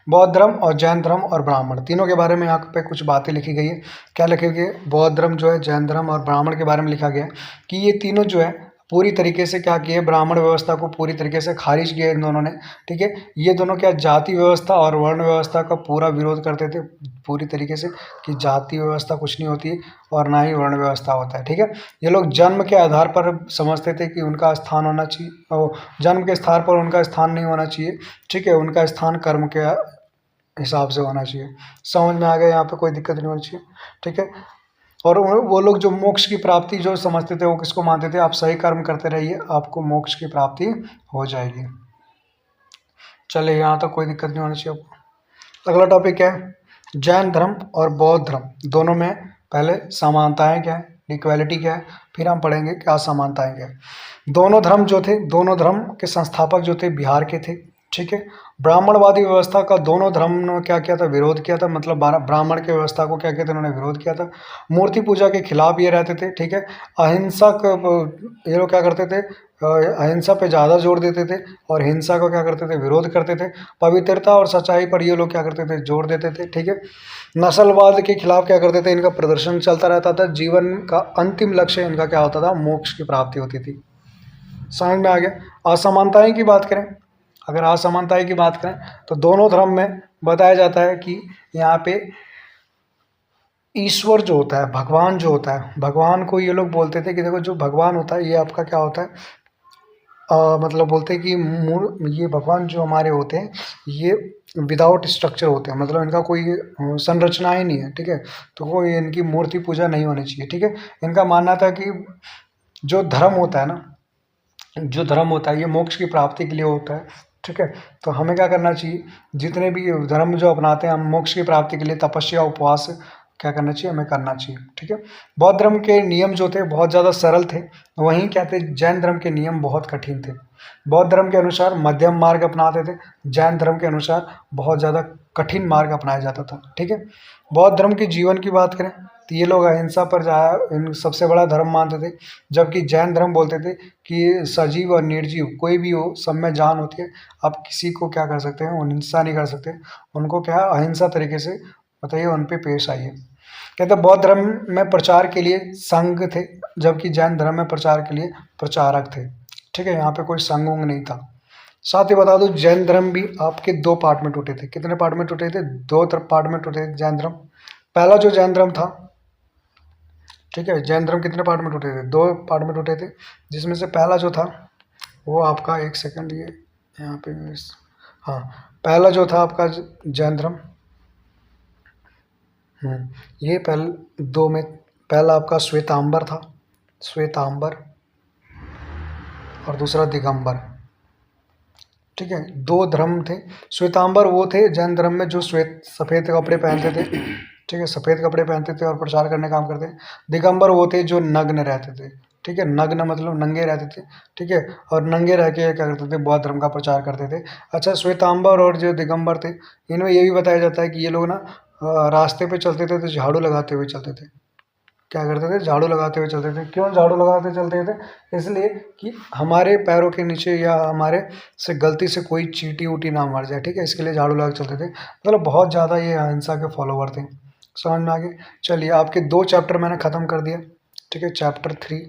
बौद्ध धर्म और जैन धर्म और ब्राह्मण, तीनों के बारे में यहाँ पे कुछ बातें लिखी गई है। क्या लिखी गई है? बौद्ध धर्म जो है, जैन धर्म और ब्राह्मण के बारे में लिखा गया है कि ये तीनों जो है पूरी तरीके से क्या किए? ब्राह्मण व्यवस्था को पूरी तरीके से खारिज किया इन दोनों ने। ठीक है, ये दोनों क्या जाति व्यवस्था और वर्ण व्यवस्था का पूरा विरोध करते थे पूरी तरीके से, कि जाति व्यवस्था कुछ नहीं होती और ना ही वर्ण व्यवस्था होता है। ठीक है, ये लोग जन्म के आधार पर समझते थे कि उनका स्थान होना चाहिए, और जन्म के स्थान पर उनका स्थान नहीं होना चाहिए। ठीक है, उनका स्थान कर्म के हिसाब से होना चाहिए। समझ में आ गया? यहाँ पे कोई दिक्कत नहीं होनी चाहिए। ठीक है, और वो लोग जो मोक्ष की प्राप्ति जो समझते थे, वो किसको मानते थे? आप सही कर्म करते रहिए, आपको मोक्ष की प्राप्ति हो जाएगी। चलिए, यहाँ तक कोई दिक्कत नहीं होनी चाहिए आपको। अगला टॉपिक क्या है? जैन धर्म और बौद्ध धर्म दोनों में पहले समानताएं क्या है, इक्वालिटी क्या है, फिर हम पढ़ेंगे क्या समानताएं क्या है। दोनों धर्म जो थे, दोनों धर्म के संस्थापक जो थे बिहार के थे। ठीक है, ब्राह्मणवादी व्यवस्था का दोनों धर्म ने क्या किया था? विरोध किया था। मतलब ब्राह्मण की व्यवस्था को क्या किया था? उन्होंने विरोध किया था। मूर्ति पूजा के खिलाफ ये रहते थे। ठीक है, अहिंसक ये लोग क्या करते थे? अहिंसा पे ज़्यादा जोर देते थे और हिंसा को क्या करते थे? विरोध करते थे। पवित्रता और सच्चाई पर ये लोग क्या करते थे? जोर देते थे। ठीक है, नस्लवाद के खिलाफ क्या करते थे? इनका प्रदर्शन चलता रहता था। जीवन का अंतिम लक्ष्य इनका क्या होता था? मोक्ष की प्राप्ति होती थी। समझ में आ गया? असमानताएं की बात करें, अगर असमानताएं की बात करें तो दोनों धर्म में बताया जाता है कि यहाँ पे ईश्वर जो होता है, भगवान जो होता है, भगवान को ये लोग बोलते थे कि देखो जो भगवान होता है ये आपका क्या होता है, मतलब बोलते हैं कि ये भगवान जो हमारे होते हैं ये विदाउट स्ट्रक्चर होते हैं, मतलब इनका कोई संरचना ही नहीं है। ठीक है, तो कोई इनकी मूर्ति पूजा नहीं होनी चाहिए। ठीक है, इनका मानना था कि जो धर्म होता है ना, जो धर्म होता है ये मोक्ष की प्राप्ति के लिए होता है। ठीक है, तो हमें क्या करना चाहिए? जितने भी धर्म जो अपनाते हैं हम मोक्ष की प्राप्ति के लिए तपस्या उपवास क्या करना चाहिए? हमें करना चाहिए। ठीक है, बौद्ध धर्म के नियम जो थे बहुत ज़्यादा सरल थे, वहीं क्या थे? जैन धर्म के नियम बहुत कठिन थे। बौद्ध धर्म के अनुसार मध्यम मार्ग अपनाते थे, जैन धर्म के अनुसार बहुत ज़्यादा कठिन मार्ग अपनाया जाता था। ठीक है, बौद्ध धर्म के जीवन की बात करें तो ये लोग अहिंसा पर इन सबसे बड़ा धर्म मानते थे, जबकि जैन धर्म बोलते थे कि सजीव और निर्जीव कोई भी हो, सब में जान होती है, आप किसी को क्या कर सकते हैं? हिंसा नहीं कर सकते, उनको क्या अहिंसा तरीके से बताइए उन पे पेश आइए। कहते बौद्ध धर्म में प्रचार के लिए संघ थे, जबकि जैन धर्म में प्रचार के लिए प्रचारक थे। ठीक है, यहाँ पे कोई संघ उंग नहीं था। साथ ही बता दूं जैन धर्म भी आपके दो पार्ट में टूटे थे। कितने पार्ट में टूटे थे? दो पार्ट में टूटे थे जैन धर्म। पहला जो जैन धर्म था, ठीक है, जैन धर्म कितने पार्ट में टूटे थे? दो पार्ट में टूटे थे, जिसमें से पहला जो था वो आपका, एक सेकंड, ये यहाँ पे, हाँ, पहला जो था आपका जैन धर्म, ये पहले दो में पहला आपका श्वेतांबर था, श्वेतांबर, और दूसरा दिगंबर। ठीक है, दो धर्म थे। श्वेतांबर वो थे जैन धर्म में जो सफ़ेद कपड़े पहनते थे। ठीक है, सफ़ेद कपड़े पहनते थे और प्रचार करने का काम करते थे। दिगंबर वो थे जो नग्न रहते थे। ठीक है। नग्न मतलब नंगे रहते थे, ठीक है। और नंगे रह के क्या करते थे, बौद्ध धर्म का प्रचार करते थे। अच्छा, श्वेतांबर और जो दिगंबर थे, इनमें ये भी बताया जाता है कि ये लोग ना रास्ते पे चलते थे तो झाड़ू लगाते हुए चलते थे। क्या करते थे, झाड़ू लगाते हुए चलते थे। क्यों झाड़ू लगाते चलते थे, इसलिए कि हमारे पैरों के नीचे या हमारे से गलती से कोई चींटी उटी ना मर जाए, ठीक है, इसके लिए झाड़ू लगा के चलते थे। मतलब बहुत ज़्यादा ये अहिंसा के फॉलोवर थे। समझ में आ गए। चलिए, आपके 2 चैप्टर मैंने ख़त्म कर दिया, ठीक है। चैप्टर 3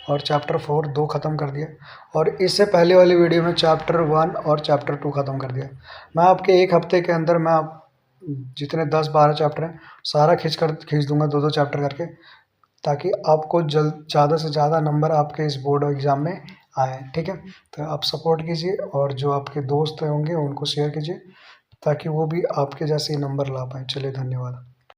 और चैप्टर 4 2 ख़त्म कर दिया, और इससे पहले वाली वीडियो में चैप्टर 1 और चैप्टर 2 ख़त्म कर दिया। मैं आपके 1 हफ्ते के अंदर मैं आप जितने 10-12 चैप्टर हैं सारा खींच दूंगा, 2-2 चैप्टर करके, ताकि आपको जल्द ज़्यादा से ज़्यादा नंबर आपके इस बोर्ड एग्ज़ाम में आए, ठीक है। तो आप सपोर्ट कीजिए, और जो आपके दोस्त होंगे उनको शेयर कीजिए, ताकि वो भी आपके जैसे ही नंबर ला पाएँ। चलिए, धन्यवाद।